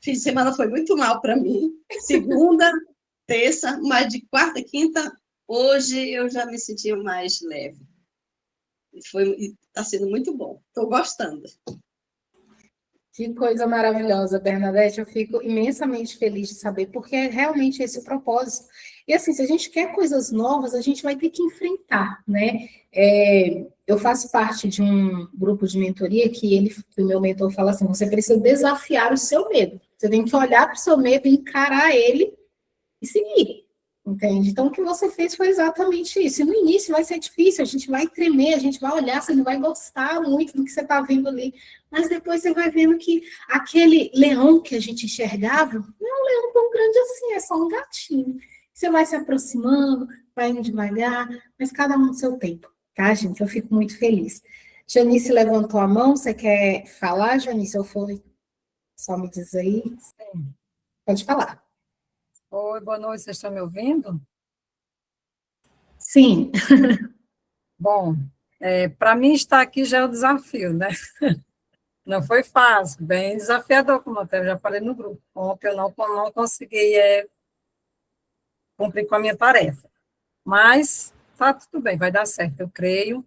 Fim de semana foi muito mal para mim, segunda, terça, mas de quarta, quinta, hoje eu já me senti mais leve. Está sendo muito bom, estou gostando. Que coisa maravilhosa, Bernadette. Eu fico imensamente feliz de saber, porque é realmente esse o propósito. E assim, se a gente quer coisas novas, a gente vai ter que enfrentar, né? Eu faço parte de um grupo de mentoria que o meu mentor fala assim: você precisa desafiar o seu medo. Você tem que olhar para o seu medo, encarar ele e seguir. Entende? Então, o que você fez foi exatamente isso. E no início vai ser difícil, a gente vai tremer, a gente vai olhar, você não vai gostar muito do que você está vendo ali. Mas depois você vai vendo que aquele leão que a gente enxergava não é um leão tão grande assim, é só um gatinho. Você vai se aproximando, vai indo devagar, mas cada um no seu tempo, tá, gente? Eu fico muito feliz. Janice levantou a mão, você quer falar, Janice? Ou foi? Só me diz aí. Sim. Pode falar. Oi, boa noite, vocês estão me ouvindo? Sim. Bom, para mim estar aqui já é um desafio, né? Não foi fácil, bem desafiador, como eu já falei no grupo. Ontem eu não consegui cumprir com a minha tarefa. Mas tá tudo bem, vai dar certo, eu creio.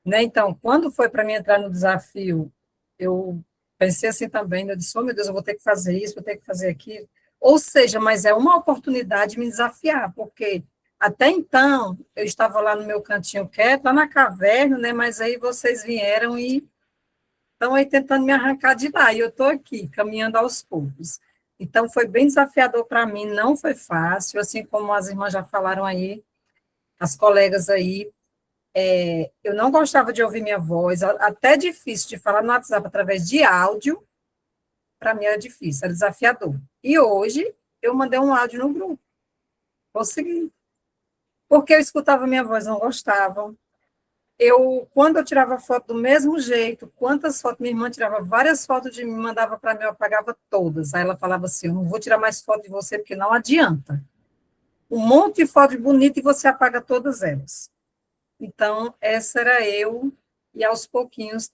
Né? Então, quando foi para mim entrar no desafio, eu pensei assim também, eu disse, oh, meu Deus, eu vou ter que fazer isso, vou ter que fazer aquilo. Ou seja, mas é uma oportunidade de me desafiar, porque até então eu estava lá no meu cantinho quieto, lá na caverna, né? Mas aí vocês vieram e estão aí tentando me arrancar de lá, e eu estou aqui, caminhando aos poucos. Então, foi bem desafiador para mim, não foi fácil, assim como as irmãs já falaram aí, as colegas aí, eu não gostava de ouvir minha voz, até difícil de falar no WhatsApp através de áudio, para mim era difícil, era desafiador. E hoje, eu mandei um áudio no grupo, consegui. Porque eu escutava minha voz, não gostava. Quando eu tirava foto do mesmo jeito, quantas fotos, minha irmã tirava várias fotos de mim, mandava para mim, eu apagava todas. Aí ela falava assim, eu não vou tirar mais foto de você, porque não adianta. Um monte de foto bonita e você apaga todas elas. Então, essa era eu, e aos pouquinhos,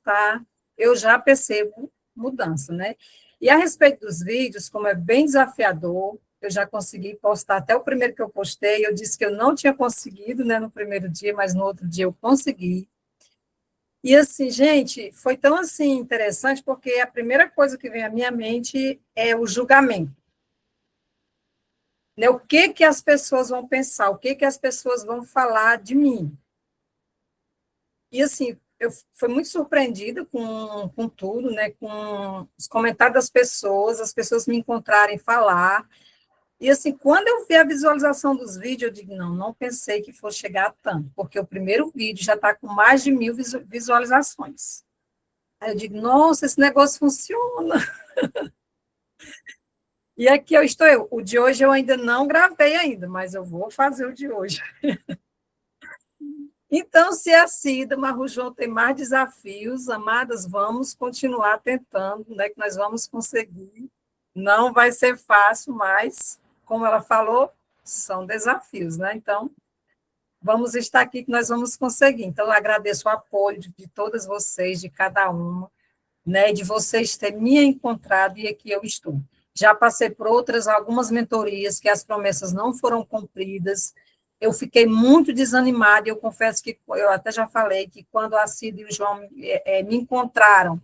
eu já percebo mudança, né? E a respeito dos vídeos, como é bem desafiador, eu já consegui postar, até o primeiro que eu postei, eu disse que eu não tinha conseguido, né, no primeiro dia, mas no outro dia eu consegui. E assim, gente, foi tão assim interessante, porque a primeira coisa que vem à minha mente é o julgamento. Né, o que as pessoas vão pensar, o que as pessoas vão falar de mim. E assim, eu fui muito surpreendida com tudo, né, com os comentários das pessoas, as pessoas me encontrarem falar. E assim, quando eu vi a visualização dos vídeos, eu digo, não pensei que fosse chegar a tanto, porque o primeiro vídeo já está com mais de 1000 visualizações. Aí eu digo, nossa, esse negócio funciona. E aqui estou eu. O de hoje eu ainda não gravei ainda, mas eu vou fazer o de hoje. Então, se a Cida Marujão tem mais desafios, amadas, vamos continuar tentando, né, que nós vamos conseguir. Não vai ser fácil, mas, como ela falou, são desafios, né? Então, vamos estar aqui que nós vamos conseguir. Então, eu agradeço o apoio de todas vocês, de cada uma, né, de vocês terem me encontrado e aqui eu estou. Já passei por algumas mentorias que as promessas não foram cumpridas, eu fiquei muito desanimada, e eu confesso que eu até já falei que quando a Cida e o João me encontraram,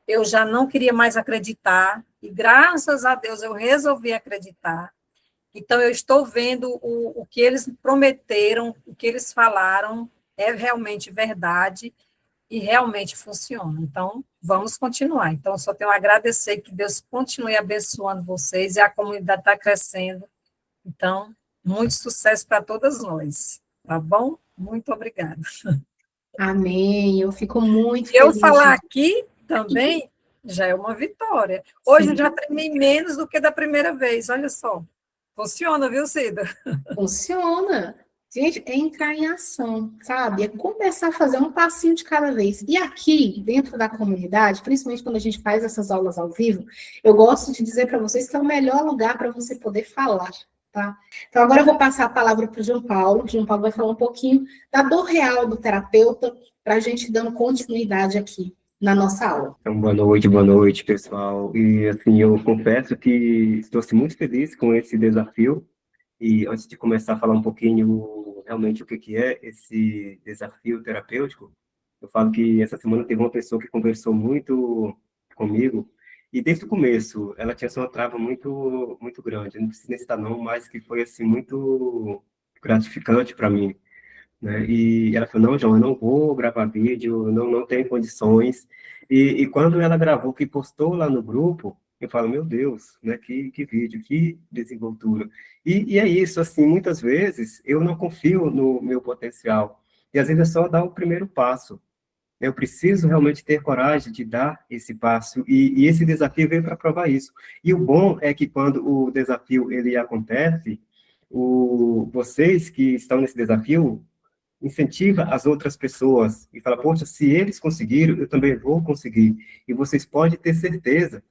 eu já não queria mais acreditar, e graças a Deus eu resolvi acreditar. Então, eu estou vendo o que eles prometeram, o que eles falaram, é realmente verdade, e realmente funciona. Então, vamos continuar. Então, eu só tenho a agradecer, que Deus continue abençoando vocês, e a comunidade está crescendo. Então, muito sucesso para todas nós, tá bom? Muito obrigada. Amém. Eu fico muito Eu feliz. falar aqui também já é uma vitória. Hoje Sim. eu já treinei menos do que da primeira vez, olha só. Funciona, viu, Cida? Funciona. Gente, é entrar em ação, sabe? É começar a fazer um passinho de cada vez. E aqui, dentro da comunidade, principalmente quando a gente faz essas aulas ao vivo, eu gosto de dizer para vocês que é o melhor lugar para você poder falar, tá? Então, agora eu vou passar a palavra para o João Paulo. O João Paulo vai falar um pouquinho da dor real do terapeuta, para a gente dando continuidade aqui na nossa aula. Então, boa noite, pessoal. E, assim, eu confesso que estou assim, muito feliz com esse desafio. E antes de começar a falar um pouquinho realmente o que é esse desafio terapêutico, eu falo que essa semana teve uma pessoa que conversou muito comigo, e desde o começo ela tinha só uma trava muito grande, eu não preciso nem citar não, mas que foi assim muito gratificante para mim, né? E ela falou, não, João, eu não vou gravar vídeo, não tenho condições. E quando ela gravou, que postou lá no grupo, eu falo, meu Deus, né? Que vídeo, que desenvoltura. E é isso, assim, muitas vezes eu não confio no meu potencial. E às vezes é só dar o primeiro passo. Eu preciso realmente ter coragem de dar esse passo. E esse desafio veio para provar isso. E o bom é que quando o desafio ele acontece, vocês que estão nesse desafio, incentiva as outras pessoas e fala, poxa, se eles conseguiram, eu também vou conseguir. E vocês podem ter certeza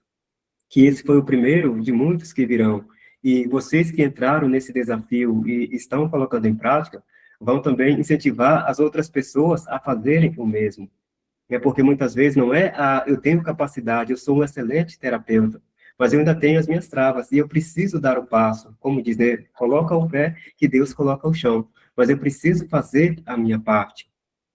que esse foi o primeiro de muitos que virão. E vocês que entraram nesse desafio e estão colocando em prática, vão também incentivar as outras pessoas a fazerem o mesmo. É porque muitas vezes não é, eu tenho capacidade, eu sou um excelente terapeuta, mas eu ainda tenho as minhas travas e eu preciso dar o passo. Como diz, né? Coloca o pé que Deus coloca o chão. Mas eu preciso fazer a minha parte.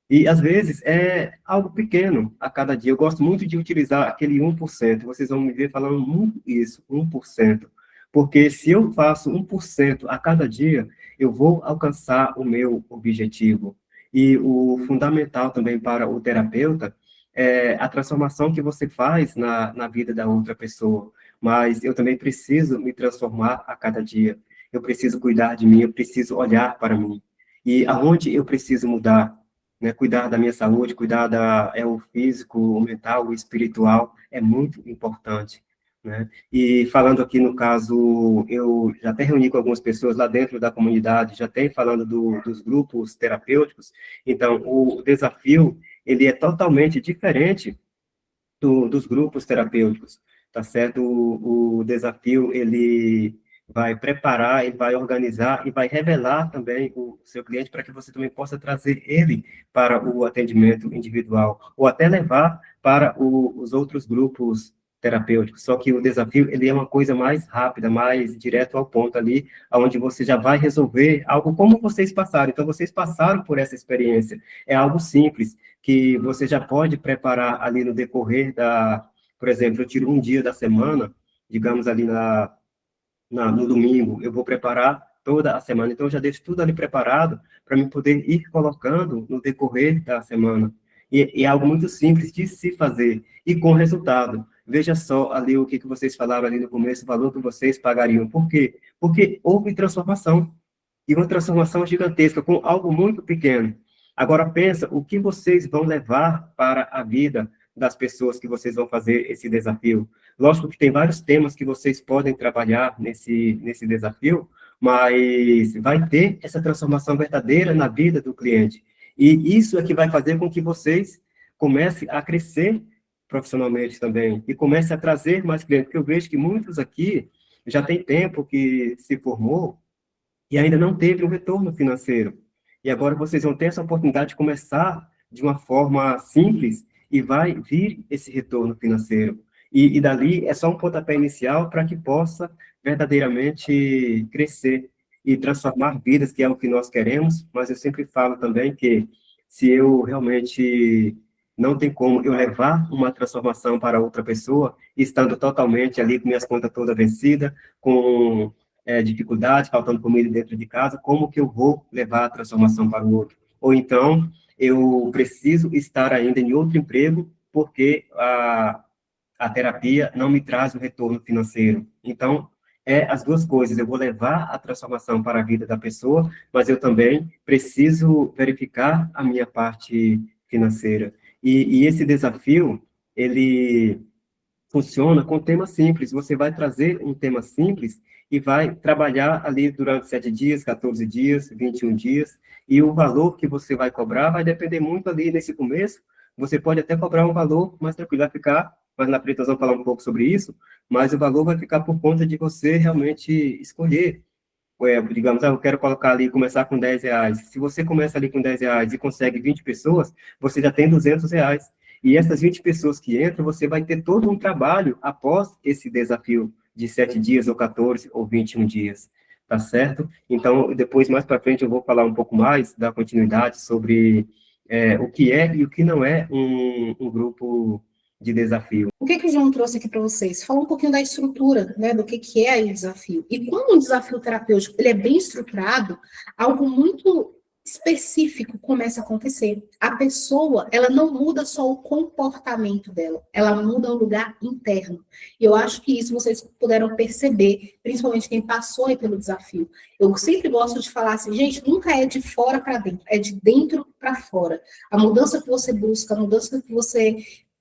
E, às vezes, é algo pequeno a cada dia. Eu gosto muito de utilizar aquele 1%. Vocês vão me ver falando muito isso, 1%. Porque se eu faço 1% a cada dia, eu vou alcançar o meu objetivo. E o fundamental também para o terapeuta é a transformação que você faz na vida da outra pessoa. Mas eu também preciso me transformar a cada dia. Eu preciso cuidar de mim, eu preciso olhar para mim. E aonde eu preciso mudar, né? Cuidar da minha saúde, cuidar o físico, o mental, o espiritual, é muito importante, né? E falando aqui no caso, eu já até reuni com algumas pessoas lá dentro da comunidade, já tem falando dos grupos terapêuticos, então o desafio, ele é totalmente diferente dos grupos terapêuticos, tá certo? O desafio, ele vai preparar, ele vai organizar e vai revelar também o seu cliente para que você também possa trazer ele para o atendimento individual, ou até levar para os outros grupos terapêuticos. Só que o desafio, ele é uma coisa mais rápida, mais direto ao ponto ali, onde você já vai resolver algo como vocês passaram. Então, vocês passaram por essa experiência. É algo simples, que você já pode preparar ali no decorrer por exemplo, eu tiro um dia da semana, digamos ali no domingo, eu vou preparar toda a semana, então eu já deixo tudo ali preparado para mim poder ir colocando no decorrer da semana. E é algo muito simples de se fazer, e com resultado. Veja só ali o que vocês falaram ali no começo, o valor que vocês pagariam. Por quê? Porque houve transformação, e uma transformação gigantesca, com algo muito pequeno. Agora pensa o que vocês vão levar para a vida das pessoas que vocês vão fazer esse desafio. Lógico que tem vários temas que vocês podem trabalhar nesse desafio, mas vai ter essa transformação verdadeira na vida do cliente. E isso é que vai fazer com que vocês comecem a crescer profissionalmente também, e comecem a trazer mais clientes, porque eu vejo que muitos aqui já tem tempo que se formou, e ainda não teve um retorno financeiro. E agora vocês vão ter essa oportunidade de começar de uma forma simples e vai vir esse retorno financeiro. E dali é só um pontapé inicial para que possa verdadeiramente crescer e transformar vidas, que é o que nós queremos, mas eu sempre falo também que se eu realmente não tem como eu levar uma transformação para outra pessoa, estando totalmente ali com minhas contas todas vencidas, com dificuldade, faltando comida dentro de casa, como que eu vou levar a transformação para o outro? Ou então, eu preciso estar ainda em outro emprego, porque a terapia não me traz o retorno financeiro. Então, as duas coisas, eu vou levar a transformação para a vida da pessoa, mas eu também preciso verificar a minha parte financeira. E esse desafio, ele funciona com tema simples. Você vai trazer um tema simples e vai trabalhar ali durante 7 dias, 14 dias, 21 dias, e o valor que você vai cobrar vai depender muito ali nesse começo. Você pode até cobrar um valor mais tranquilo, vai ficar, mas na frente nós vamos falar um pouco sobre isso, mas o valor vai ficar por conta de você realmente escolher. Digamos, eu quero colocar ali, começar com R$10. Se você começa ali com R$10 e consegue 20 pessoas, você já tem R$200. E essas 20 pessoas que entram, você vai ter todo um trabalho após esse desafio de 7 dias, ou 14, ou 21 dias, tá certo? Então, depois, mais para frente, eu vou falar um pouco mais da continuidade sobre o que é e o que não é um grupo de desafio. O que o João trouxe aqui para vocês? Fala um pouquinho da estrutura, né, do que é o desafio. E quando um desafio terapêutico ele é bem estruturado, algo muito específico começa a acontecer. A pessoa, ela não muda só o comportamento dela, ela muda o lugar interno. E eu acho que isso vocês puderam perceber, principalmente quem passou aí pelo desafio. Eu sempre gosto de falar assim, gente, nunca é de fora para dentro, é de dentro para fora. A mudança que você busca, a mudança que você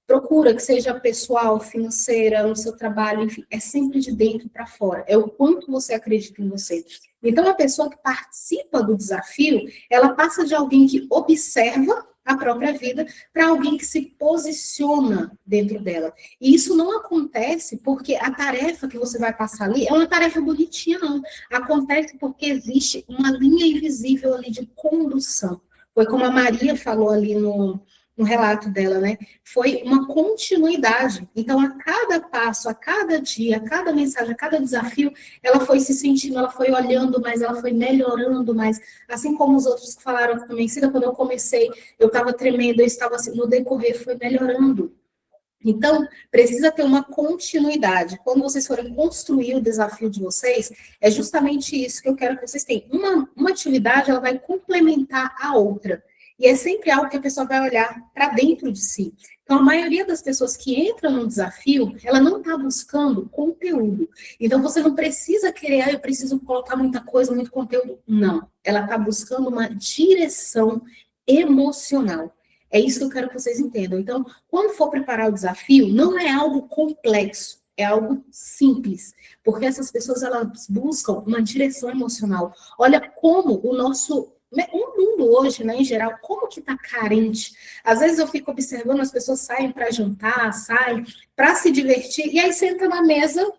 procura, que seja pessoal, financeira, no seu trabalho, enfim, é sempre de dentro para fora. É o quanto você acredita em você. Então, a pessoa que participa do desafio, ela passa de alguém que observa a própria vida para alguém que se posiciona dentro dela. E isso não acontece porque a tarefa que você vai passar ali é uma tarefa bonitinha, não. Acontece porque existe uma linha invisível ali de condução. Foi como a Maria falou ali no relato dela, né? Foi uma continuidade. Então, a cada passo, a cada dia, a cada mensagem, a cada desafio, ela foi se sentindo, ela foi olhando mais, ela foi melhorando mais. Assim como os outros que falaram também, quando eu comecei, eu estava tremendo, eu estava assim, no decorrer foi melhorando. Então, precisa ter uma continuidade. Quando vocês forem construir o desafio de vocês, é justamente isso que eu quero que vocês tenham. Uma atividade, ela vai complementar a outra. E é sempre algo que a pessoa vai olhar para dentro de si. Então, a maioria das pessoas que entram no desafio, ela não está buscando conteúdo. Então, você não precisa querer, eu preciso colocar muita coisa, muito conteúdo. Não. Ela está buscando uma direção emocional. É isso que eu quero que vocês entendam. Então, quando for preparar o desafio, não é algo complexo, é algo simples. Porque essas pessoas, elas buscam uma direção emocional. Olha como o mundo hoje, né, em geral, como que está carente. Às vezes eu fico observando, as pessoas saem para jantar, saem para se divertir, e aí senta na mesa,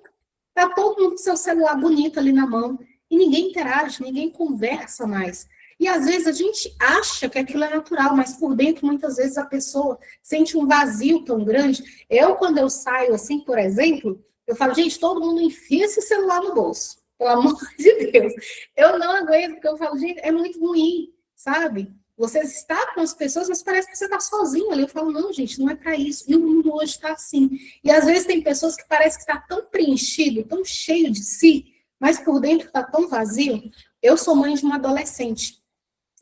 tá todo mundo com seu celular bonito ali na mão, e ninguém interage, ninguém conversa mais. E às vezes a gente acha que aquilo é natural, mas por dentro, muitas vezes, a pessoa sente um vazio tão grande. Quando eu saio assim, por exemplo, eu falo, gente, todo mundo enfia esse celular no bolso. Pelo amor de Deus. Eu não aguento, porque eu falo, gente, é muito ruim, sabe? Você está com as pessoas, mas parece que você está sozinho ali. Eu falo, não, gente, não é para isso. E o mundo hoje está assim. E às vezes tem pessoas que parece que está tão preenchido, tão cheio de si, mas por dentro está tão vazio. Eu sou mãe de uma adolescente.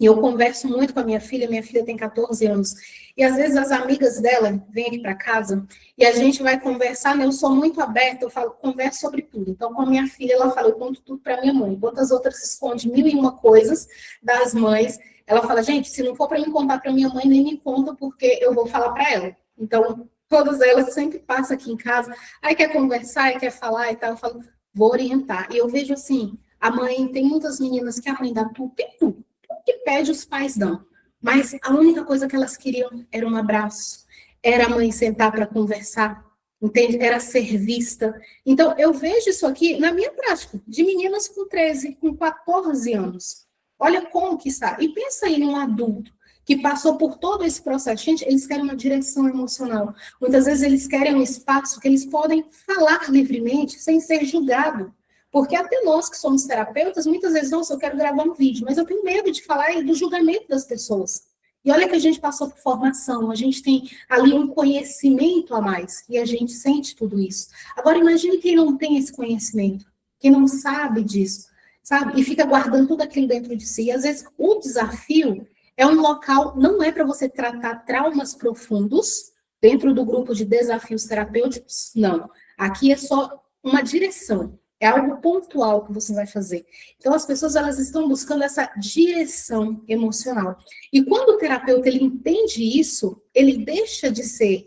E eu converso muito com a minha filha tem 14 anos. E às vezes as amigas dela vêm aqui para casa e a gente vai conversar, né? Eu sou muito aberta, eu falo, converso sobre tudo. Então, com a minha filha, ela fala, eu conto tudo para minha mãe. Enquanto as outras escondem 1001 coisas das mães, ela fala, gente, se não for para me contar para minha mãe, nem me conta, porque eu vou falar para ela. Então, todas elas sempre passam aqui em casa, aí quer conversar, aí quer falar e tal, eu falo, vou orientar. E eu vejo assim, a mãe, tem muitas meninas que a mãe dá tudo, tem tudo que pede, os pais dão. Mas a única coisa que elas queriam era um abraço, era a mãe sentar para conversar, entende? Era ser vista. Então, eu vejo isso aqui na minha prática, de meninas com 13, com 14 anos. Olha como que está. E pensa aí num adulto que passou por todo esse processo. Gente, eles querem uma direção emocional. Muitas vezes eles querem um espaço que eles podem falar livremente, sem ser julgado. Porque até nós que somos terapeutas, muitas vezes, nossa, eu quero gravar um vídeo, mas eu tenho medo de falar do julgamento das pessoas. E olha que a gente passou por formação, a gente tem ali um conhecimento a mais, e a gente sente tudo isso. Agora, imagine quem não tem esse conhecimento, quem não sabe disso, sabe? E fica guardando tudo aquilo dentro de si. E às vezes, o desafio é um local, não é para você tratar traumas profundos dentro do grupo de desafios terapêuticos, não. Aqui é só uma direção. É algo pontual que você vai fazer. Então, as pessoas, elas estão buscando essa direção emocional. E quando o terapeuta, ele entende isso, ele deixa de ser,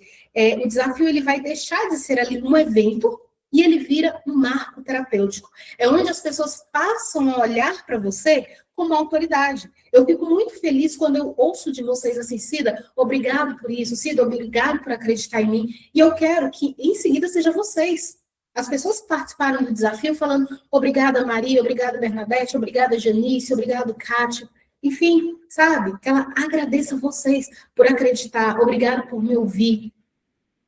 o desafio, ele vai deixar de ser ali um evento e ele vira um marco terapêutico. É onde as pessoas passam a olhar para você como autoridade. Eu fico muito feliz quando eu ouço de vocês assim, Cida, obrigado por isso, Cida, obrigado por acreditar em mim. E eu quero que, em seguida, seja vocês. As pessoas que participaram do desafio falando, obrigada Maria, obrigada Bernadette, obrigada Janice, obrigado Kátia. Enfim, sabe? Que ela agradeça a vocês por acreditar, obrigada por me ouvir.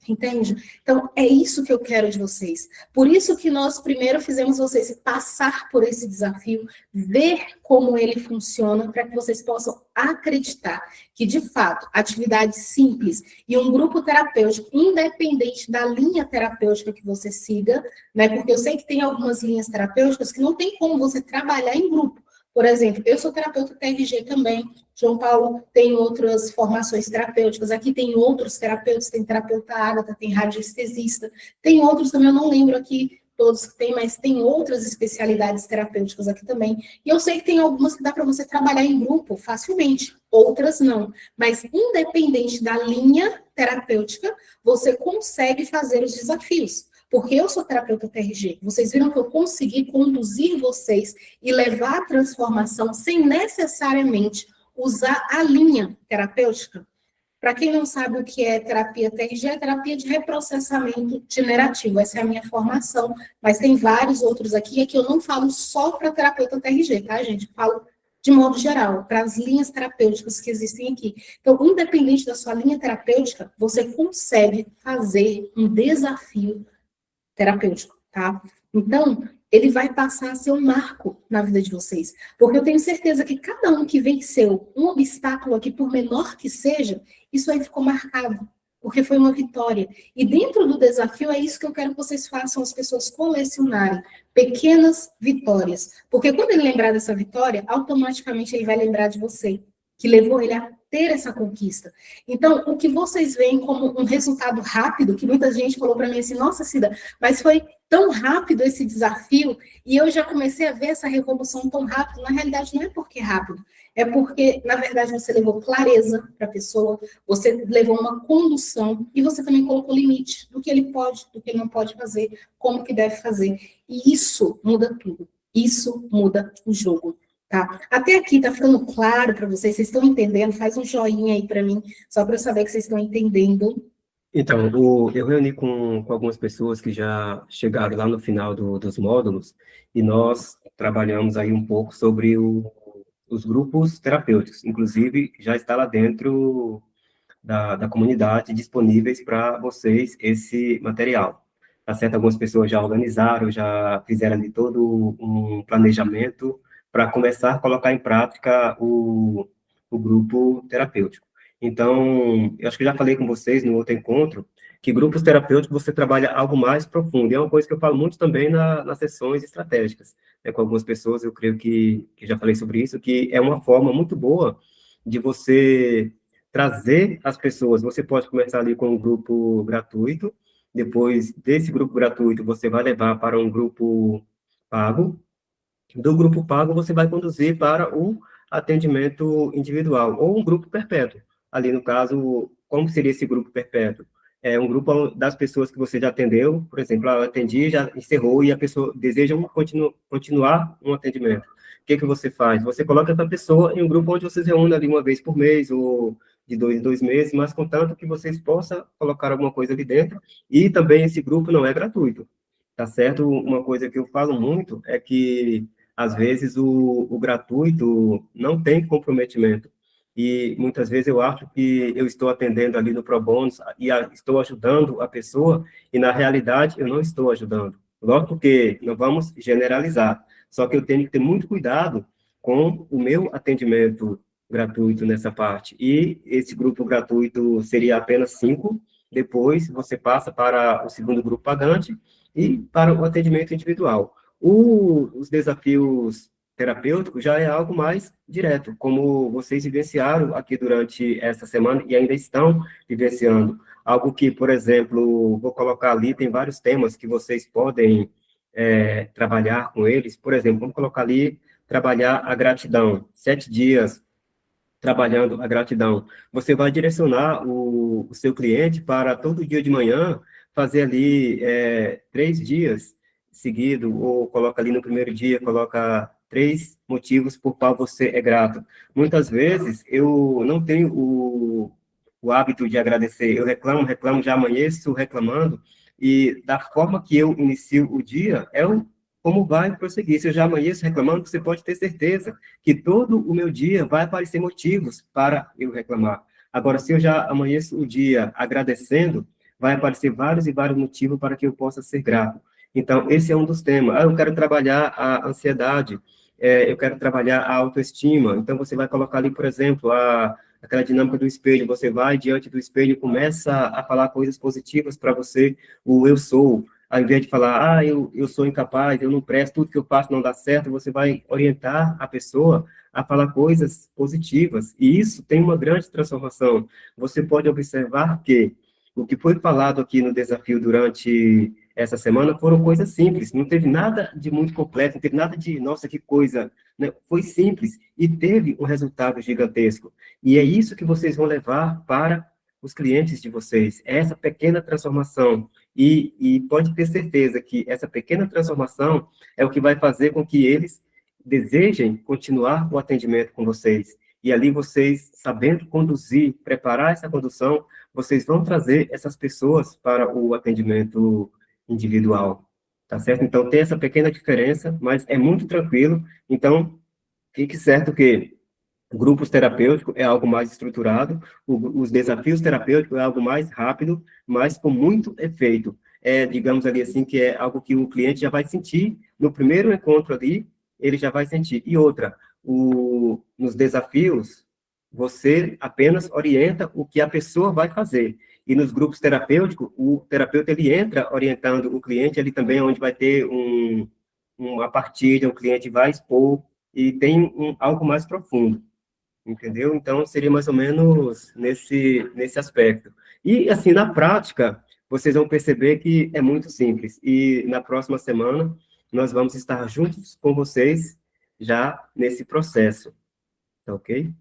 Entende? Então, é isso que eu quero de vocês. Por isso que nós primeiro fizemos vocês passar por esse desafio, ver como ele funciona, para que vocês possam acreditar que, de fato, atividade simples e um grupo terapêutico, independente da linha terapêutica que você siga, né? Porque eu sei que tem algumas linhas terapêuticas que não tem como você trabalhar em grupo. Por exemplo, eu sou terapeuta TRG também, João Paulo tem outras formações terapêuticas, aqui tem outros terapeutas, tem terapeuta Ágata, tem radiestesista, tem outros também, eu não lembro aqui todos que tem, mas tem outras especialidades terapêuticas aqui também. E eu sei que tem algumas que dá para você trabalhar em grupo facilmente, outras não. Mas independente da linha terapêutica, você consegue fazer os desafios. Porque eu sou terapeuta TRG. Vocês viram que eu consegui conduzir vocês e levar a transformação sem necessariamente usar a linha terapêutica. Para quem não sabe o que é terapia TRG, é terapia de reprocessamento generativo. Essa é a minha formação, mas tem vários outros aqui, é que eu não falo só para terapeuta TRG, tá, gente? Eu falo de modo geral, para as linhas terapêuticas que existem aqui. Então, independente da sua linha terapêutica, você consegue fazer um desafio terapêutico, tá? Então, ele vai passar a ser um marco na vida de vocês. Porque eu tenho certeza que cada um que venceu um obstáculo aqui, por menor que seja, isso aí ficou marcado, porque foi uma vitória. E dentro do desafio, é isso que eu quero que vocês façam, as pessoas colecionarem pequenas vitórias. Porque quando ele lembrar dessa vitória, automaticamente ele vai lembrar de você, que levou ele até ter essa conquista. Então, o que vocês veem como um resultado rápido, que muita gente falou para mim assim, nossa, Cida, mas foi tão rápido esse desafio, e eu já comecei a ver essa revolução tão rápido. Na realidade, não é porque é rápido, é porque, na verdade, você levou clareza para a pessoa, você levou uma condução, e você também colocou limite do que ele pode, do que ele não pode fazer, como que deve fazer. E isso muda tudo. Isso muda o jogo. Tá? Até aqui tá ficando claro para vocês? Vocês estão entendendo? Faz um joinha aí para mim, só para eu saber que vocês estão entendendo. Então, eu reuni com algumas pessoas que já chegaram lá no final dos módulos, e nós trabalhamos aí um pouco sobre os grupos terapêuticos, inclusive já está lá dentro da comunidade disponíveis para vocês esse material. Tá certo? Algumas pessoas já organizaram, já fizeram ali todo um planejamento para começar a colocar em prática o grupo terapêutico. Então, eu acho que já falei com vocês no outro encontro, que grupos terapêuticos você trabalha algo mais profundo, e é uma coisa que eu falo muito também nas sessões estratégicas, né, com algumas pessoas, eu creio que já falei sobre isso, que é uma forma muito boa de você trazer as pessoas. Você pode começar ali com um grupo gratuito, depois desse grupo gratuito você vai levar para um grupo pago, do grupo pago você vai conduzir para o atendimento individual, ou um grupo perpétuo. Ali, no caso, como seria esse grupo perpétuo? É um grupo das pessoas que você já atendeu, por exemplo, eu atendi, já encerrou, e a pessoa deseja continuar um atendimento. O que você faz? Você coloca essa pessoa em um grupo onde vocês reúnem ali uma vez por mês, ou de 2 em 2 meses, mas contanto que vocês possam colocar alguma coisa ali dentro, e também esse grupo não é gratuito, tá certo? Uma coisa que eu falo muito é que às vezes o gratuito não tem comprometimento, e muitas vezes eu acho que eu estou atendendo ali no ProBonus e estou ajudando a pessoa, e na realidade eu não estou ajudando. Lógico que não vamos generalizar, só que eu tenho que ter muito cuidado com o meu atendimento gratuito nessa parte, e esse grupo gratuito seria apenas 5, depois você passa para o segundo grupo pagante e para o atendimento individual. Os desafios terapêuticos já é algo mais direto, como vocês vivenciaram aqui durante essa semana e ainda estão vivenciando. Algo que, por exemplo, vou colocar ali, tem vários temas que vocês podem trabalhar com eles. Por exemplo, vamos colocar ali, trabalhar a gratidão, 7 dias trabalhando a gratidão. Você vai direcionar o seu cliente para todo dia de manhã fazer ali 3 dias seguido, ou coloca ali no primeiro dia, coloca 3 motivos por qual você é grato. Muitas vezes eu não tenho o hábito de agradecer, eu reclamo, já amanheço reclamando, e da forma que eu inicio o dia, como vai prosseguir. Se eu já amanheço reclamando, você pode ter certeza que todo o meu dia vai aparecer motivos para eu reclamar. Agora, se eu já amanheço o dia agradecendo, vai aparecer vários e vários motivos para que eu possa ser grato. Então, esse é um dos temas. Eu quero trabalhar a ansiedade, eu quero trabalhar a autoestima. Então, você vai colocar ali, por exemplo, aquela dinâmica do espelho. Você vai diante do espelho e começa a falar coisas positivas para você, o eu sou. Ao invés de falar, eu sou incapaz, eu não presto, tudo que eu faço não dá certo, você vai orientar a pessoa a falar coisas positivas. E isso tem uma grande transformação. Você pode observar que o que foi falado aqui no desafio durante essa semana foram coisas simples, não teve nada de muito complexo, não teve nada de, nossa, que coisa, né? Foi simples e teve um resultado gigantesco. E é isso que vocês vão levar para os clientes de vocês, essa pequena transformação. E pode ter certeza que essa pequena transformação é o que vai fazer com que eles desejem continuar o atendimento com vocês. E ali vocês, sabendo conduzir, preparar essa condução, vocês vão trazer essas pessoas para o atendimento individual, tá certo? Então, tem essa pequena diferença, mas é muito tranquilo. Então, fique certo que grupos terapêuticos é algo mais estruturado, os desafios terapêuticos é algo mais rápido, mas com muito efeito. Digamos ali assim, que é algo que o cliente já vai sentir no primeiro encontro ali, ele já vai sentir. E outra, nos desafios, você apenas orienta o que a pessoa vai fazer. E nos grupos terapêuticos, o terapeuta ele entra orientando o cliente, ele também é onde vai ter uma partilha, o cliente vai expor, e tem algo mais profundo. entendeu? Então, seria mais ou menos nesse aspecto. E, assim, na prática, vocês vão perceber que é muito simples. E na próxima semana, nós vamos estar juntos com vocês já nesse processo, tá ok?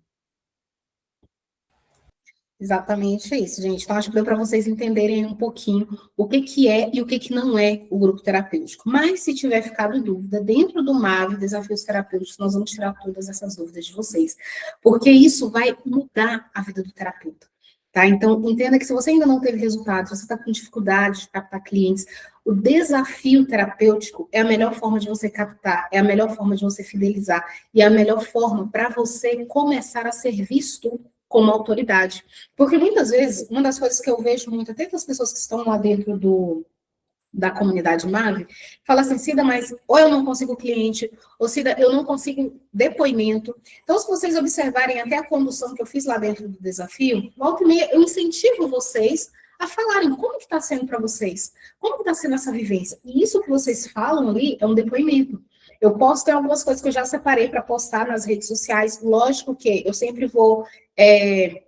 Exatamente isso, gente. Então, acho que deu para vocês entenderem um pouquinho o que que é e o que que não é o grupo terapêutico. Mas, se tiver ficado dúvida, dentro do MAV, Desafios Terapêuticos, nós vamos tirar todas essas dúvidas de vocês, porque isso vai mudar a vida do terapeuta, tá? Então, entenda que se você ainda não teve resultado, se você está com dificuldade de captar clientes, o desafio terapêutico é a melhor forma de você captar, é a melhor forma de você fidelizar, e é a melhor forma para você começar a ser visto como autoridade. Porque muitas vezes, uma das coisas que eu vejo muito, até das pessoas que estão lá dentro da comunidade MAV, fala assim, Cida, mas ou eu não consigo cliente, ou Cida, eu não consigo depoimento. Então, se vocês observarem até a condução que eu fiz lá dentro do desafio, volta e meia, eu incentivo vocês a falarem como que está sendo para vocês, como que está sendo essa vivência. E isso que vocês falam ali é um depoimento. Eu posto algumas coisas que eu já separei para postar nas redes sociais. Lógico que eu sempre vou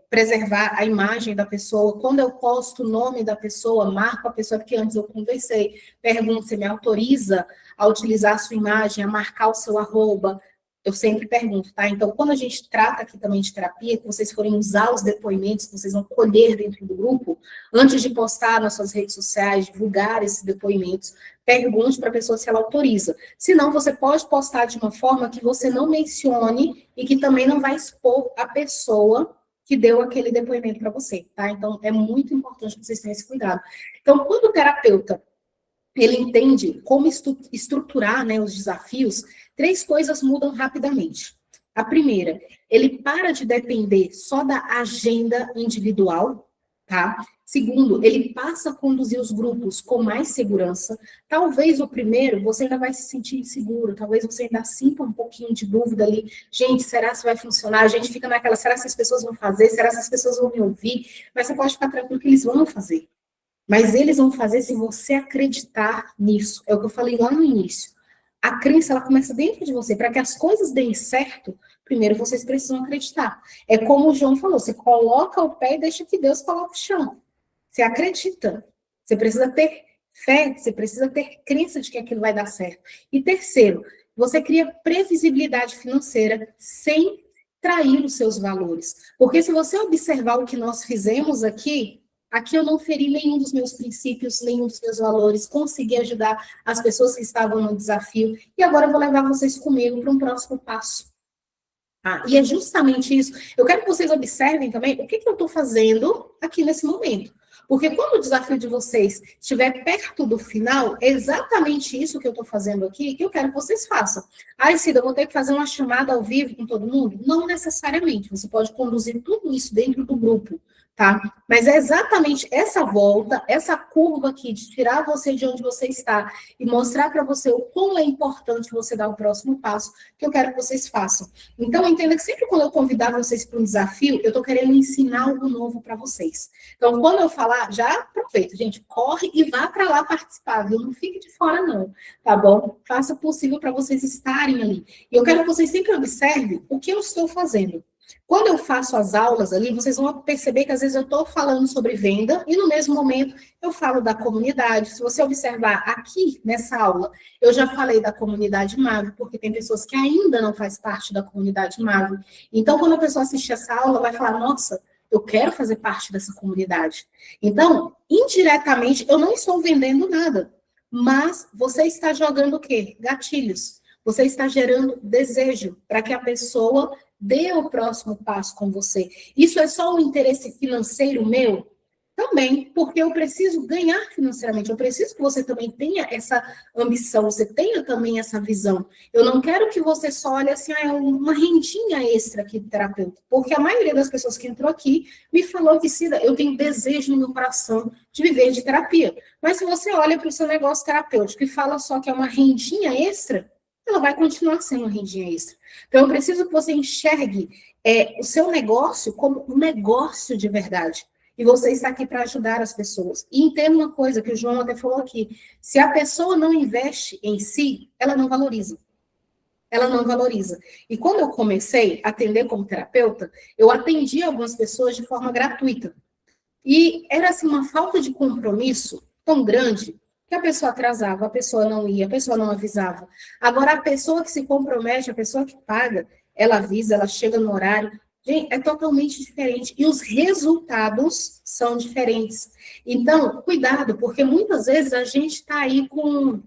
preservar a imagem da pessoa. Quando eu posto o nome da pessoa, marco a pessoa, porque antes eu conversei, pergunto se me autoriza a utilizar a sua imagem, a marcar o seu arroba. Eu sempre pergunto, tá? Então, quando a gente trata aqui também de terapia, que vocês forem usar os depoimentos que vocês vão colher dentro do grupo, antes de postar nas suas redes sociais, divulgar esses depoimentos, pergunte para a pessoa se ela autoriza. Senão, você pode postar de uma forma que você não mencione e que também não vai expor a pessoa que deu aquele depoimento para você, tá? Então, é muito importante que vocês tenham esse cuidado. Então, quando o terapeuta ele entende como estruturar, né, os desafios, 3 coisas mudam rapidamente. A primeira, ele para de depender só da agenda individual, tá? Segundo, ele passa a conduzir os grupos com mais segurança. Talvez o primeiro, você ainda vai se sentir inseguro, talvez você ainda sinta um pouquinho de dúvida ali. Gente, será se vai funcionar? A gente fica naquela, será se as pessoas vão fazer? Será se as pessoas vão me ouvir? Mas você pode ficar tranquilo que eles vão fazer. Mas eles vão fazer se você acreditar nisso. É o que eu falei lá no início. A crença, ela começa dentro de você. Para que as coisas deem certo, primeiro vocês precisam acreditar. É como o João falou, você coloca o pé e deixa que Deus coloque o chão. Você acredita. Você precisa ter fé, você precisa ter crença de que aquilo vai dar certo. E terceiro, você cria previsibilidade financeira sem trair os seus valores. Porque se você observar o que nós fizemos aqui eu não feri nenhum dos meus princípios, nenhum dos meus valores, consegui ajudar as pessoas que estavam no desafio, e agora eu vou levar vocês comigo para um próximo passo. E é justamente isso. Eu quero que vocês observem também o que eu estou fazendo aqui nesse momento. Porque quando o desafio de vocês estiver perto do final, é exatamente isso que eu estou fazendo aqui, que eu quero que vocês façam. Cida, eu vou ter que fazer uma chamada ao vivo com todo mundo? Não necessariamente. Você pode conduzir tudo isso dentro do grupo. Tá? Mas é exatamente essa volta, essa curva aqui, de tirar você de onde você está e mostrar para você o quão é importante você dar o próximo passo, que eu quero que vocês façam. Então, entenda que sempre quando eu convidar vocês para um desafio, eu estou querendo ensinar algo novo para vocês. Então, quando eu falar, já aproveita, gente, corre e vá para lá participar, viu? Não fique de fora, não, tá bom? Faça o possível para vocês estarem ali. E eu quero que vocês sempre observem o que eu estou fazendo. Quando eu faço as aulas ali, vocês vão perceber que às vezes eu estou falando sobre venda e no mesmo momento eu falo da comunidade. Se você observar aqui nessa aula, eu já falei da comunidade MAV, porque tem pessoas que ainda não fazem parte da comunidade MAV. Então, quando a pessoa assistir essa aula, vai falar, nossa, eu quero fazer parte dessa comunidade. Então, indiretamente, eu não estou vendendo nada, mas você está jogando o quê? Gatilhos. Você está gerando desejo para que a pessoa dê o próximo passo com você. Isso é só um interesse financeiro meu? Também, porque eu preciso ganhar financeiramente, eu preciso que você também tenha essa ambição, você tenha também essa visão. Eu não quero que você só olhe assim, uma rendinha extra aqui do terapeuta, porque a maioria das pessoas que entrou aqui me falou que, Cida, eu tenho desejo no meu coração de viver de terapia. Mas se você olha para o seu negócio terapêutico e fala só que é uma rendinha extra, ela vai continuar sendo uma rendinha extra. Então, eu preciso que você enxergue o seu negócio como um negócio de verdade. E você está aqui para ajudar as pessoas. E entenda uma coisa que o João até falou aqui. Se a pessoa não investe em si, ela não valoriza. ela não valoriza. E quando eu comecei a atender como terapeuta, eu atendi algumas pessoas de forma gratuita. E era assim uma falta de compromisso tão grande que a pessoa atrasava, a pessoa não ia, a pessoa não avisava. Agora, a pessoa que se compromete, a pessoa que paga, ela avisa, ela chega no horário. Gente, é totalmente diferente. E os resultados são diferentes. Então, cuidado, porque muitas vezes a gente está aí com...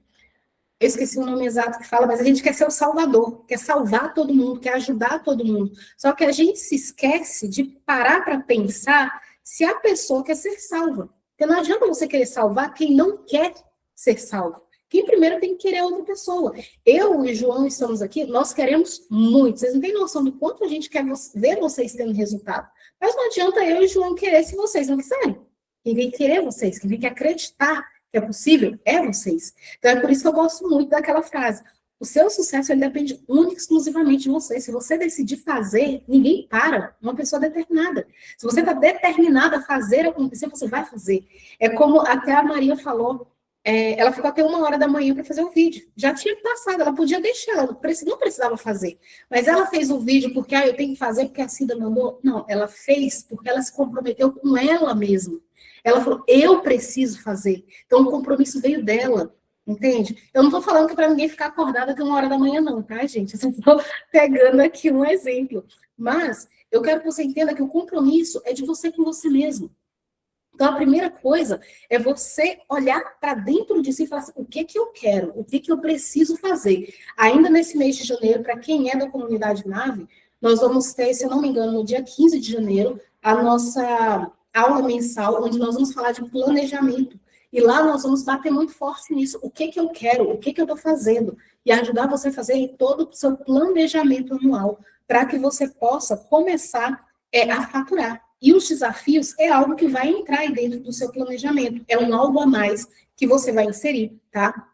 Eu esqueci o nome exato que fala, mas a gente quer ser o salvador, quer salvar todo mundo, quer ajudar todo mundo. Só que a gente se esquece de parar para pensar se a pessoa quer ser salva. Porque não adianta você querer salvar quem não quer ser salvo. Quem primeiro tem que querer a outra pessoa. Eu e o João estamos aqui, nós queremos muito. Vocês não têm noção do quanto a gente quer ver vocês tendo resultado. Mas não adianta eu e o João querer se vocês não quiserem. Quem vem querer vocês, quem vem acreditar que é possível, é vocês. Então, é por isso que eu gosto muito daquela frase. O seu sucesso, ele depende única e exclusivamente de você. Se você decidir fazer, ninguém para. Uma pessoa determinada. Se você está determinada a fazer acontecer, você vai fazer. É como até a Maria falou, ela ficou até 1h da manhã para fazer o vídeo. Já tinha passado, ela podia deixar, ela não precisava fazer. Mas ela fez o vídeo porque, eu tenho que fazer porque a Cida mandou. Não, ela fez porque ela se comprometeu com ela mesma. Ela falou, eu preciso fazer. Então, o compromisso veio dela, entende? Eu não estou falando que para ninguém ficar acordada até 1h da manhã, não, tá, gente? Eu só estou pegando aqui um exemplo. Mas eu quero que você entenda que o compromisso é de você com você mesmo. Então, a primeira coisa é você olhar para dentro de si e falar assim, o que que eu quero? O que que eu preciso fazer? Ainda nesse mês de janeiro, para quem é da comunidade Nave, nós vamos ter, se eu não me engano, no dia 15 de janeiro, a nossa aula mensal, onde nós vamos falar de planejamento. E lá nós vamos bater muito forte nisso. O que que eu quero? O que que eu estou fazendo? E ajudar você a fazer todo o seu planejamento anual, para que você possa começar a faturar. E os desafios é algo que vai entrar aí dentro do seu planejamento. É um algo a mais que você vai inserir, tá?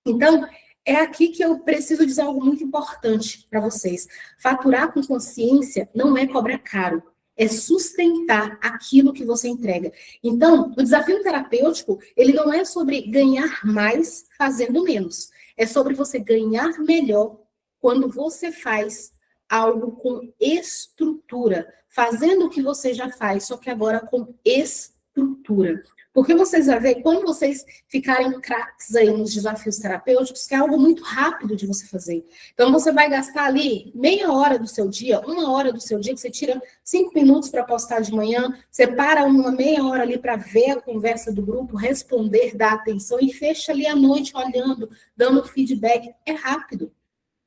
Então, é aqui que eu preciso dizer algo muito importante para vocês. Faturar com consciência não é cobrar caro. É sustentar aquilo que você entrega. Então, o desafio terapêutico, ele não é sobre ganhar mais fazendo menos. É sobre você ganhar melhor quando você faz algo com estrutura, fazendo o que você já faz, só que agora com estrutura. Porque vocês vão ver, quando vocês ficarem craques aí nos desafios terapêuticos, que é algo muito rápido de você fazer. Então, você vai gastar ali meia hora do seu dia, 1h do seu dia, que você tira 5 minutos para postar de manhã, você para uma meia hora ali para ver a conversa do grupo, responder, dar atenção e fecha ali à noite olhando, dando feedback. É rápido.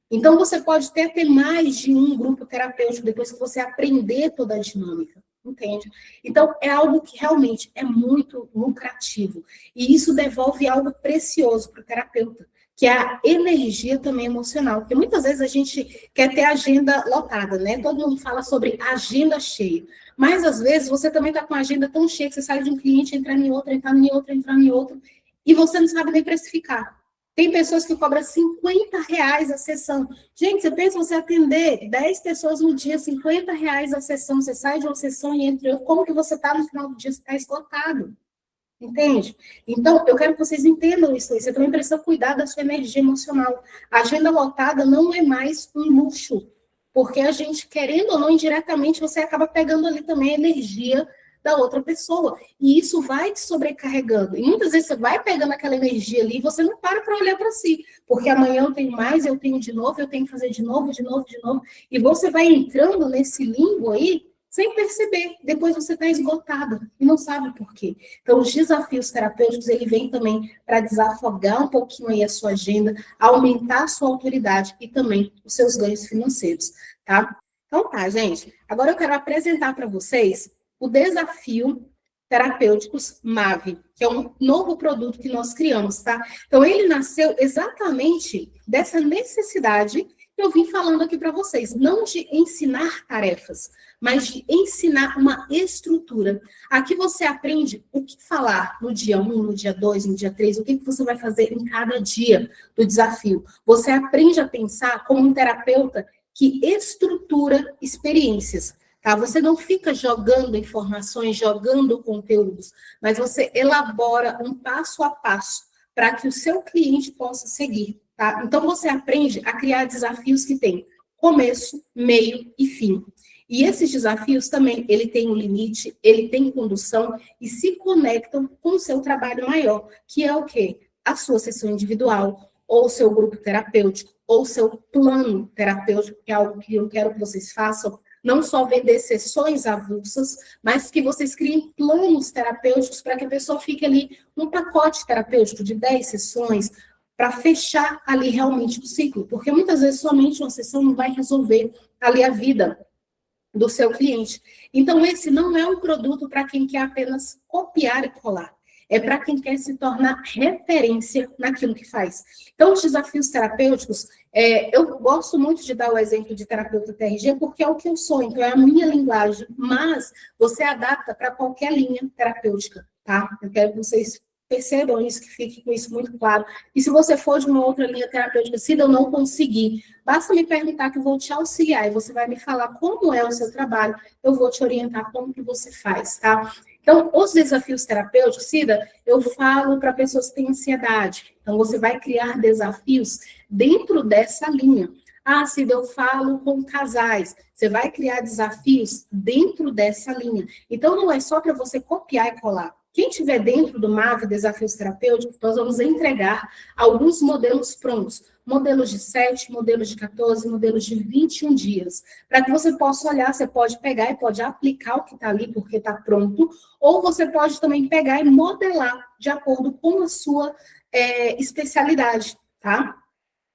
Então, você pode ter mais de um grupo terapêutico depois que você aprender toda a dinâmica. Entende? Então, é algo que realmente é muito lucrativo. E isso devolve algo precioso para o terapeuta, que é a energia também emocional. Porque muitas vezes a gente quer ter agenda lotada, né? Todo mundo fala sobre agenda cheia. Mas, às vezes, você também está com a agenda tão cheia que você sai de um cliente, entra em outro, entrar em outro, entrar em outro, e você não sabe nem precificar. Tem pessoas que cobram R$50 a sessão. Gente, você pensa você atender 10 pessoas no dia, R$50 a sessão, você sai de uma sessão e entra em outra, como que você está no final do dia? Você está esgotado. Entende? Então, eu quero que vocês entendam isso aí. Você também precisa cuidar da sua energia emocional. A agenda lotada não é mais um luxo, porque a gente, querendo ou não, indiretamente, você acaba pegando ali também a energia da outra pessoa. E isso vai te sobrecarregando. E muitas vezes você vai pegando aquela energia ali e você não para olhar para si. Porque amanhã eu tenho mais, eu tenho de novo, eu tenho que fazer de novo, de novo, de novo. E você vai entrando nesse limbo aí sem perceber. Depois você está esgotada e não sabe por quê. Então, os desafios terapêuticos, ele vem também para desafogar um pouquinho aí a sua agenda, aumentar a sua autoridade e também os seus ganhos financeiros, tá? Então tá, gente. Agora eu quero apresentar para vocês o desafio terapêuticos MAVE, que é um novo produto que nós criamos, tá? Então, ele nasceu exatamente dessa necessidade que eu vim falando aqui para vocês, não de ensinar tarefas, mas de ensinar uma estrutura. Aqui você aprende o que falar no dia 1, no dia 2, no dia 3, o que você vai fazer em cada dia do desafio. Você aprende a pensar como um terapeuta que estrutura experiências. Tá? Você não fica jogando informações, jogando conteúdos, mas você elabora um passo a passo para que o seu cliente possa seguir. tá? Então, você aprende a criar desafios que têm começo, meio e fim. E esses desafios também, ele tem um limite, ele tem condução e se conectam com o seu trabalho maior, que é o quê? A sua sessão individual, ou o seu grupo terapêutico, ou o seu plano terapêutico, que é algo que eu quero que vocês façam, não só vender sessões avulsas, mas que vocês criem planos terapêuticos para que a pessoa fique ali num pacote terapêutico de 10 sessões, para fechar ali realmente o ciclo, porque muitas vezes somente uma sessão não vai resolver ali a vida do seu cliente. Então, esse não é um produto para quem quer apenas copiar e colar. É para quem quer se tornar referência naquilo que faz. Então, os desafios terapêuticos, eu gosto muito de dar o exemplo de terapeuta TRG, porque é o que eu sou, então é a minha linguagem, mas você adapta para qualquer linha terapêutica, tá? Eu quero que vocês percebam isso, que fique com isso muito claro. E se você for de uma outra linha terapêutica, se eu não conseguir, basta me perguntar que eu vou te auxiliar, e você vai me falar como é o seu trabalho, eu vou te orientar como que você faz, tá? Então, os desafios terapêuticos, Cida, eu falo para pessoas que têm ansiedade. Então, você vai criar desafios dentro dessa linha. Ah, Cida, eu falo com casais. Você vai criar desafios dentro dessa linha. Então, não é só para você copiar e colar. Quem estiver dentro do MAV, Desafios Terapêuticos, nós vamos entregar alguns modelos prontos. Modelos de 7, modelos de 14, modelos de 21 dias. Para que você possa olhar, você pode pegar e pode aplicar o que está ali, porque está pronto, ou você pode também pegar e modelar de acordo com a sua especialidade, tá?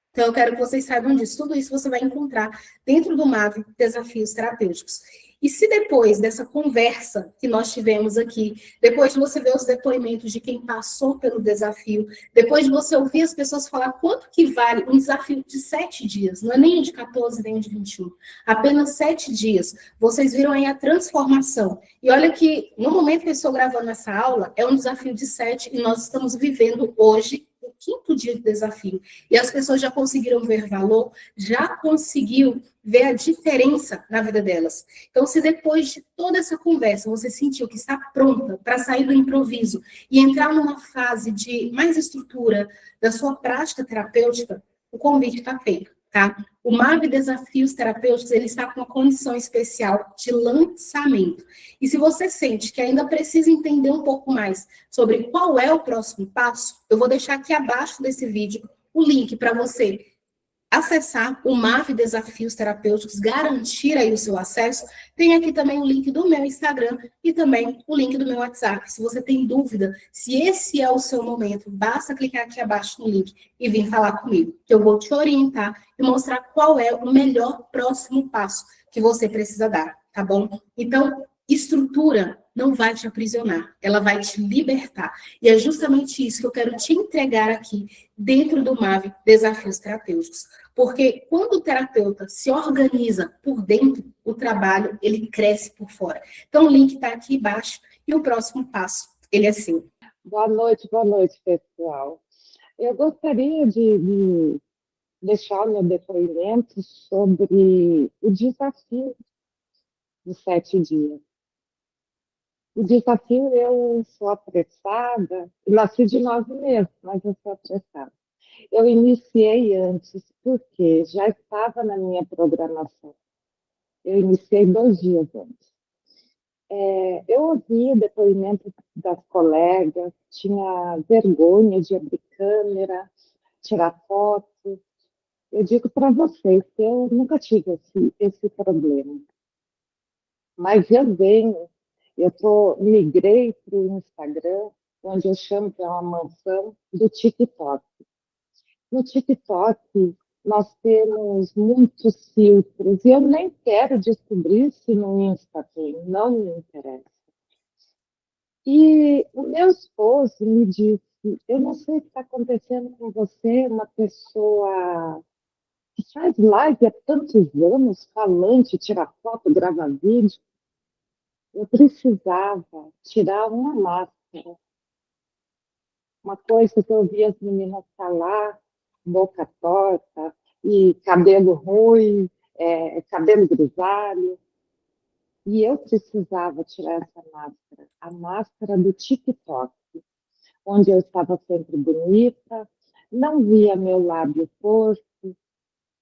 Então, eu quero que vocês saibam disso. Tudo isso você vai encontrar dentro do MAV, Desafios Terapêuticos. E se depois dessa conversa que nós tivemos aqui, depois de você ver os depoimentos de quem passou pelo desafio, depois de você ouvir as pessoas falar quanto que vale um desafio de 7 dias, não é nem o de 14, nem o de 21, apenas 7 dias, vocês viram aí a transformação. E olha que, no momento que eu estou gravando essa aula, é um desafio de 7 e nós estamos vivendo hoje o 5º dia de desafio. E as pessoas já conseguiram ver valor, já conseguiu ver a diferença na vida delas. Então, se depois de toda essa conversa você sentiu que está pronta para sair do improviso e entrar numa fase de mais estrutura da sua prática terapêutica, o convite está feito, tá? O MAV Desafios Terapêuticos, ele está com uma condição especial de lançamento. E se você sente que ainda precisa entender um pouco mais sobre qual é o próximo passo, eu vou deixar aqui abaixo desse vídeo o link para você acessar o MAV Desafios Terapêuticos, garantir aí o seu acesso. Tem aqui também o link do meu Instagram e também o link do meu WhatsApp. Se você tem dúvida, se esse é o seu momento, basta clicar aqui abaixo no link e vir falar comigo, que eu vou te orientar e mostrar qual é o melhor próximo passo que você precisa dar, tá bom? Então, estrutura não vai te aprisionar, ela vai te libertar. E é justamente isso que eu quero te entregar aqui dentro do MAV Desafios Terapêuticos. Porque quando o terapeuta se organiza por dentro, o trabalho, ele cresce por fora. Então, o link está aqui embaixo e o próximo passo, ele é seu. Boa noite, pessoal. Eu gostaria de deixar o meu depoimento sobre o desafio dos 7 dias. O desafio, eu sou apressada, nasci de 9 meses, mas eu sou apressada. Eu iniciei antes, porque já estava na minha programação. Eu iniciei 2 dias antes. Eu ouvi o depoimento das colegas, tinha vergonha de abrir câmera, tirar foto. Eu digo para vocês que eu nunca tive esse problema. Mas migrei para o Instagram, onde eu chamo que é uma mansão do TikTok. No TikTok, nós temos muitos filtros, e eu nem quero descobrir se no Insta tem, não me interessa. E o meu esposo me disse, eu não sei o que está acontecendo com você, uma pessoa que faz live há tantos anos, falante, tira foto, grava vídeo. Eu precisava tirar uma máscara. Uma coisa que eu via as meninas falar, boca torta, e cabelo ruim, cabelo grisalho. E eu precisava tirar essa máscara, a máscara do TikTok, onde eu estava sempre bonita, não via meu lábio torto.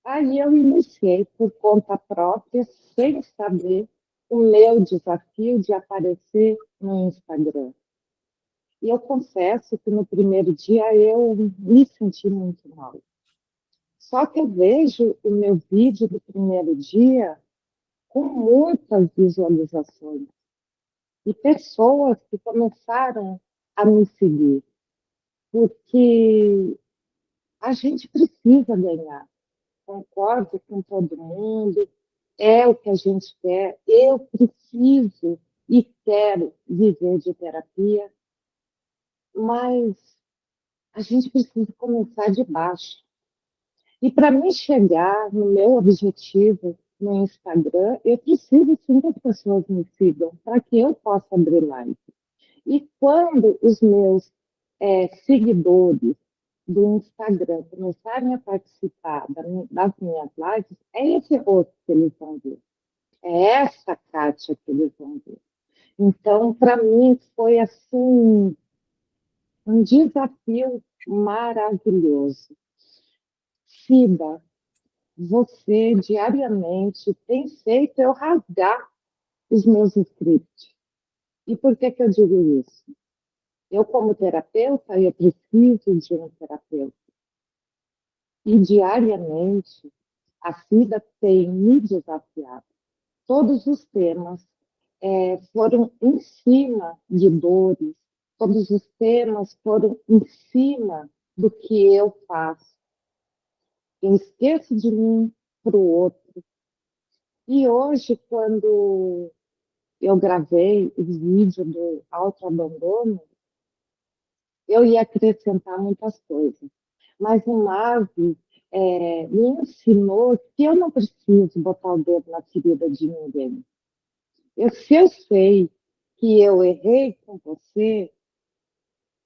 Aí eu iniciei por conta própria, sem saber, o meu desafio de aparecer no Instagram. E eu confesso que no primeiro dia eu me senti muito mal. Só que eu vejo o meu vídeo do primeiro dia com muitas visualizações e pessoas que começaram a me seguir, porque a gente precisa ganhar. Concordo com todo mundo, é o que a gente quer. Eu preciso e quero viver de terapia, mas a gente precisa começar de baixo. E para mim chegar no meu objetivo no Instagram, eu preciso sim que as pessoas me sigam para que eu possa abrir live. E quando os meus seguidores do Instagram começarem a participar das minhas lives, é esse rosto que eles vão ver. É essa Kátia que eles vão ver. Então, para mim, foi assim um desafio maravilhoso. Cida, você diariamente tem feito eu rasgar os meus scripts. E por que eu digo isso? Eu, como terapeuta, eu preciso de um terapeuta. E diariamente, a Cida tem me desafiado. Todos os temas foram em cima de dores, todos os temas foram em cima do que eu faço. Eu esqueço de mim para o outro. E hoje, quando eu gravei o vídeo do autoabandono, eu ia acrescentar muitas coisas. Mas o Marvin me ensinou que eu não preciso botar o dedo na ferida de ninguém. Se eu sei que eu errei com você,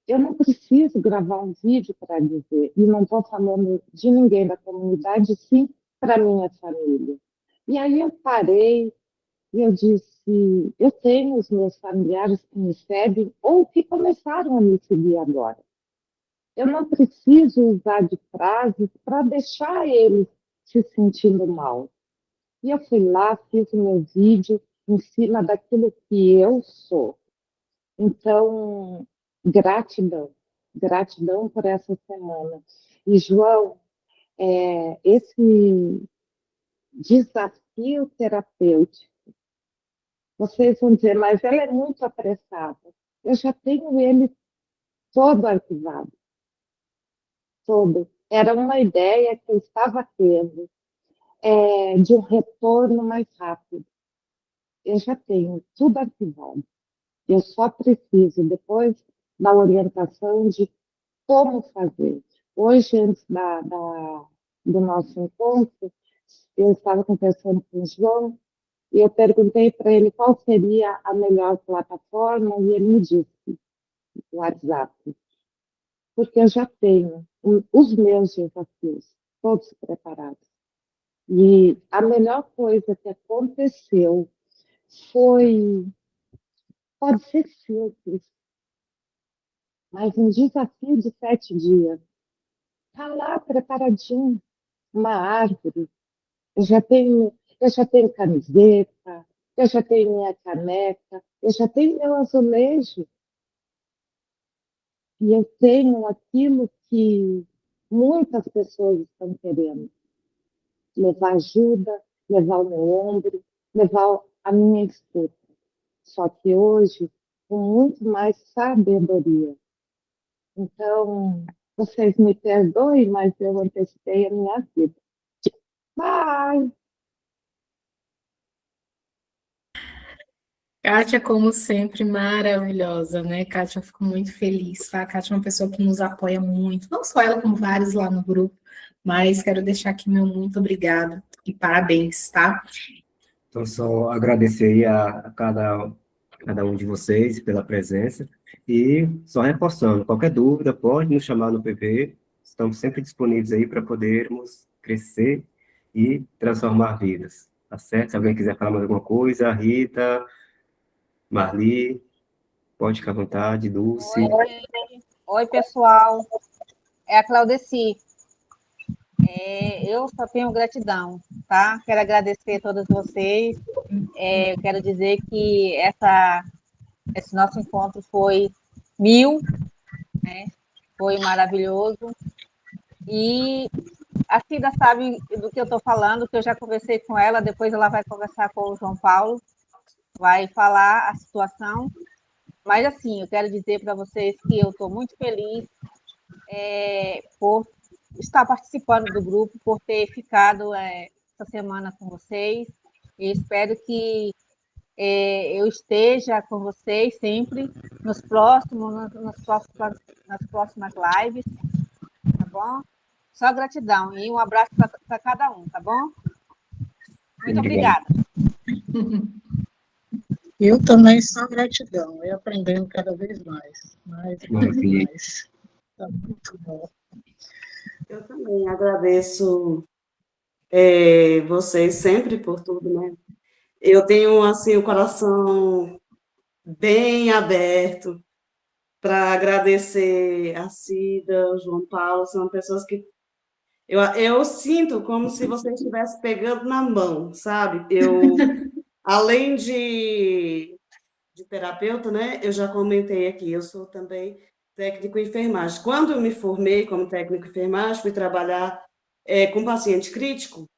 eu não preciso gravar um vídeo para dizer. E não estou falando de ninguém da comunidade, sim para minha família. E aí eu parei e eu disse, eu tenho os meus familiares que me seguem ou que começaram a me seguir agora. Eu não preciso usar de frases para deixar eles se sentindo mal. E eu fui lá, fiz o meu vídeo em cima daquilo que eu sou. Então, gratidão. Gratidão por essa semana. E, João, esse desafio terapêutico, vocês vão dizer, mas ela é muito apressada. Eu já tenho ele todo arquivado. Todo. Era uma ideia que eu estava tendo de um retorno mais rápido. Eu já tenho tudo arquivado. Eu só preciso, depois, da orientação de como fazer. Hoje, antes do nosso encontro, eu estava conversando com o João e eu perguntei para ele qual seria a melhor plataforma e ele me disse o WhatsApp, porque eu já tenho os meus desafios todos preparados. E a melhor coisa que aconteceu foi, pode ser simples, mas um desafio de 7 dias. Está lá preparadinho, uma árvore. Eu já tenho camiseta, eu já tenho minha caneca, eu já tenho meu azulejo. E eu tenho aquilo que muitas pessoas estão querendo. Levar ajuda, levar o meu ombro, levar a minha escuta. Só que hoje, com muito mais sabedoria. Então, vocês me perdoem, mas eu antecipei a minha vida. Bye! Kátia, como sempre, maravilhosa, né? Kátia, eu fico muito feliz, tá? Kátia é uma pessoa que nos apoia muito, não só ela, como vários lá no grupo, mas quero deixar aqui meu muito obrigado e parabéns, tá? Então, só agradecer aí a cada um de vocês pela presença e só reforçando, qualquer dúvida pode nos chamar no PV, estamos sempre disponíveis aí para podermos crescer e transformar vidas, tá certo? Se alguém quiser falar mais alguma coisa, Rita, Marli, pode ficar à vontade, Dulce. Oi, pessoal. é a Claudeci. Eu só tenho gratidão, tá? Quero agradecer a todos vocês. Quero dizer que esse nosso encontro foi 1000, né? Foi maravilhoso. E a Cida sabe do que eu estou falando, que eu já conversei com ela, depois ela vai conversar com o João Paulo, vai falar a situação. Mas, assim, eu quero dizer para vocês que eu estou muito feliz por estar participando do grupo, por ter ficado essa semana com vocês. E espero que eu esteja com vocês sempre nas próximas lives, tá bom? Só gratidão e um abraço para cada um, tá bom? Muito obrigada. Eu também só gratidão, e aprendendo cada vez mais, mais. Tá muito bom. Eu também agradeço vocês sempre por tudo, né? Eu tenho, assim, o coração bem aberto para agradecer a Cida, o João Paulo, são pessoas que eu sinto como se você estivesse pegando na mão, sabe? Além de terapeuta, né? Eu já comentei aqui, eu sou também técnico em enfermagem. Quando eu me formei como técnico em enfermagem, fui trabalhar com paciente crítico,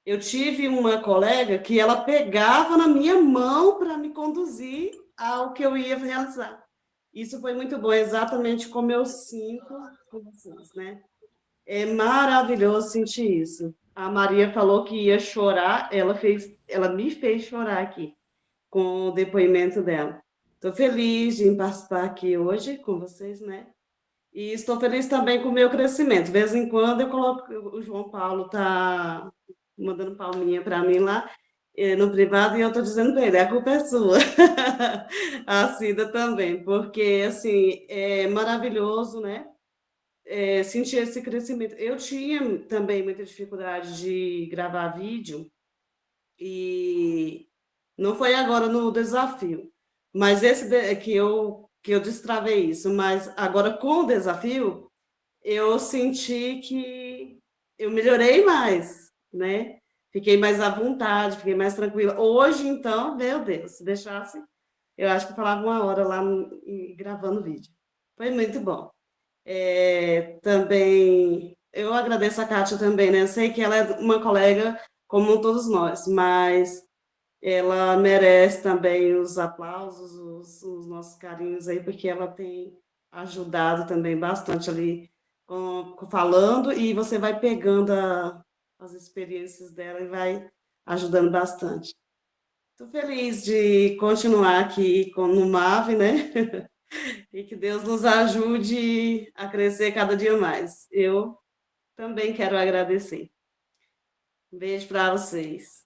eu tive uma colega que ela pegava na minha mão para me conduzir ao que eu ia realizar. Isso foi muito bom, exatamente como eu sinto com vocês, né? É maravilhoso sentir isso. A Maria falou que ia chorar, ela me fez chorar aqui com o depoimento dela. Estou feliz em participar aqui hoje com vocês, né? E estou feliz também com o meu crescimento. De vez em quando eu coloco, o João Paulo está mandando palminha para mim lá no privado e eu estou dizendo para ele, a culpa é sua. A Cida também, porque assim, é maravilhoso, né? Sentir esse crescimento. Eu tinha também muita dificuldade de gravar vídeo e não foi agora no desafio, mas que eu destravei isso, mas agora com o desafio eu senti que eu melhorei mais, né? Fiquei mais à vontade, fiquei mais tranquila. Hoje, então, meu Deus, se deixasse, eu acho que eu falava 1 hora lá gravando vídeo. Foi muito bom. Também, eu agradeço a Kátia também, né? Eu sei que ela é uma colega como todos nós, mas ela merece também os aplausos, os nossos carinhos aí, porque ela tem ajudado também bastante ali falando, e você vai pegando as experiências dela e vai ajudando bastante. Estou feliz de continuar aqui no MAV, né? E que Deus nos ajude a crescer cada dia mais. Eu também quero agradecer. Um beijo para vocês.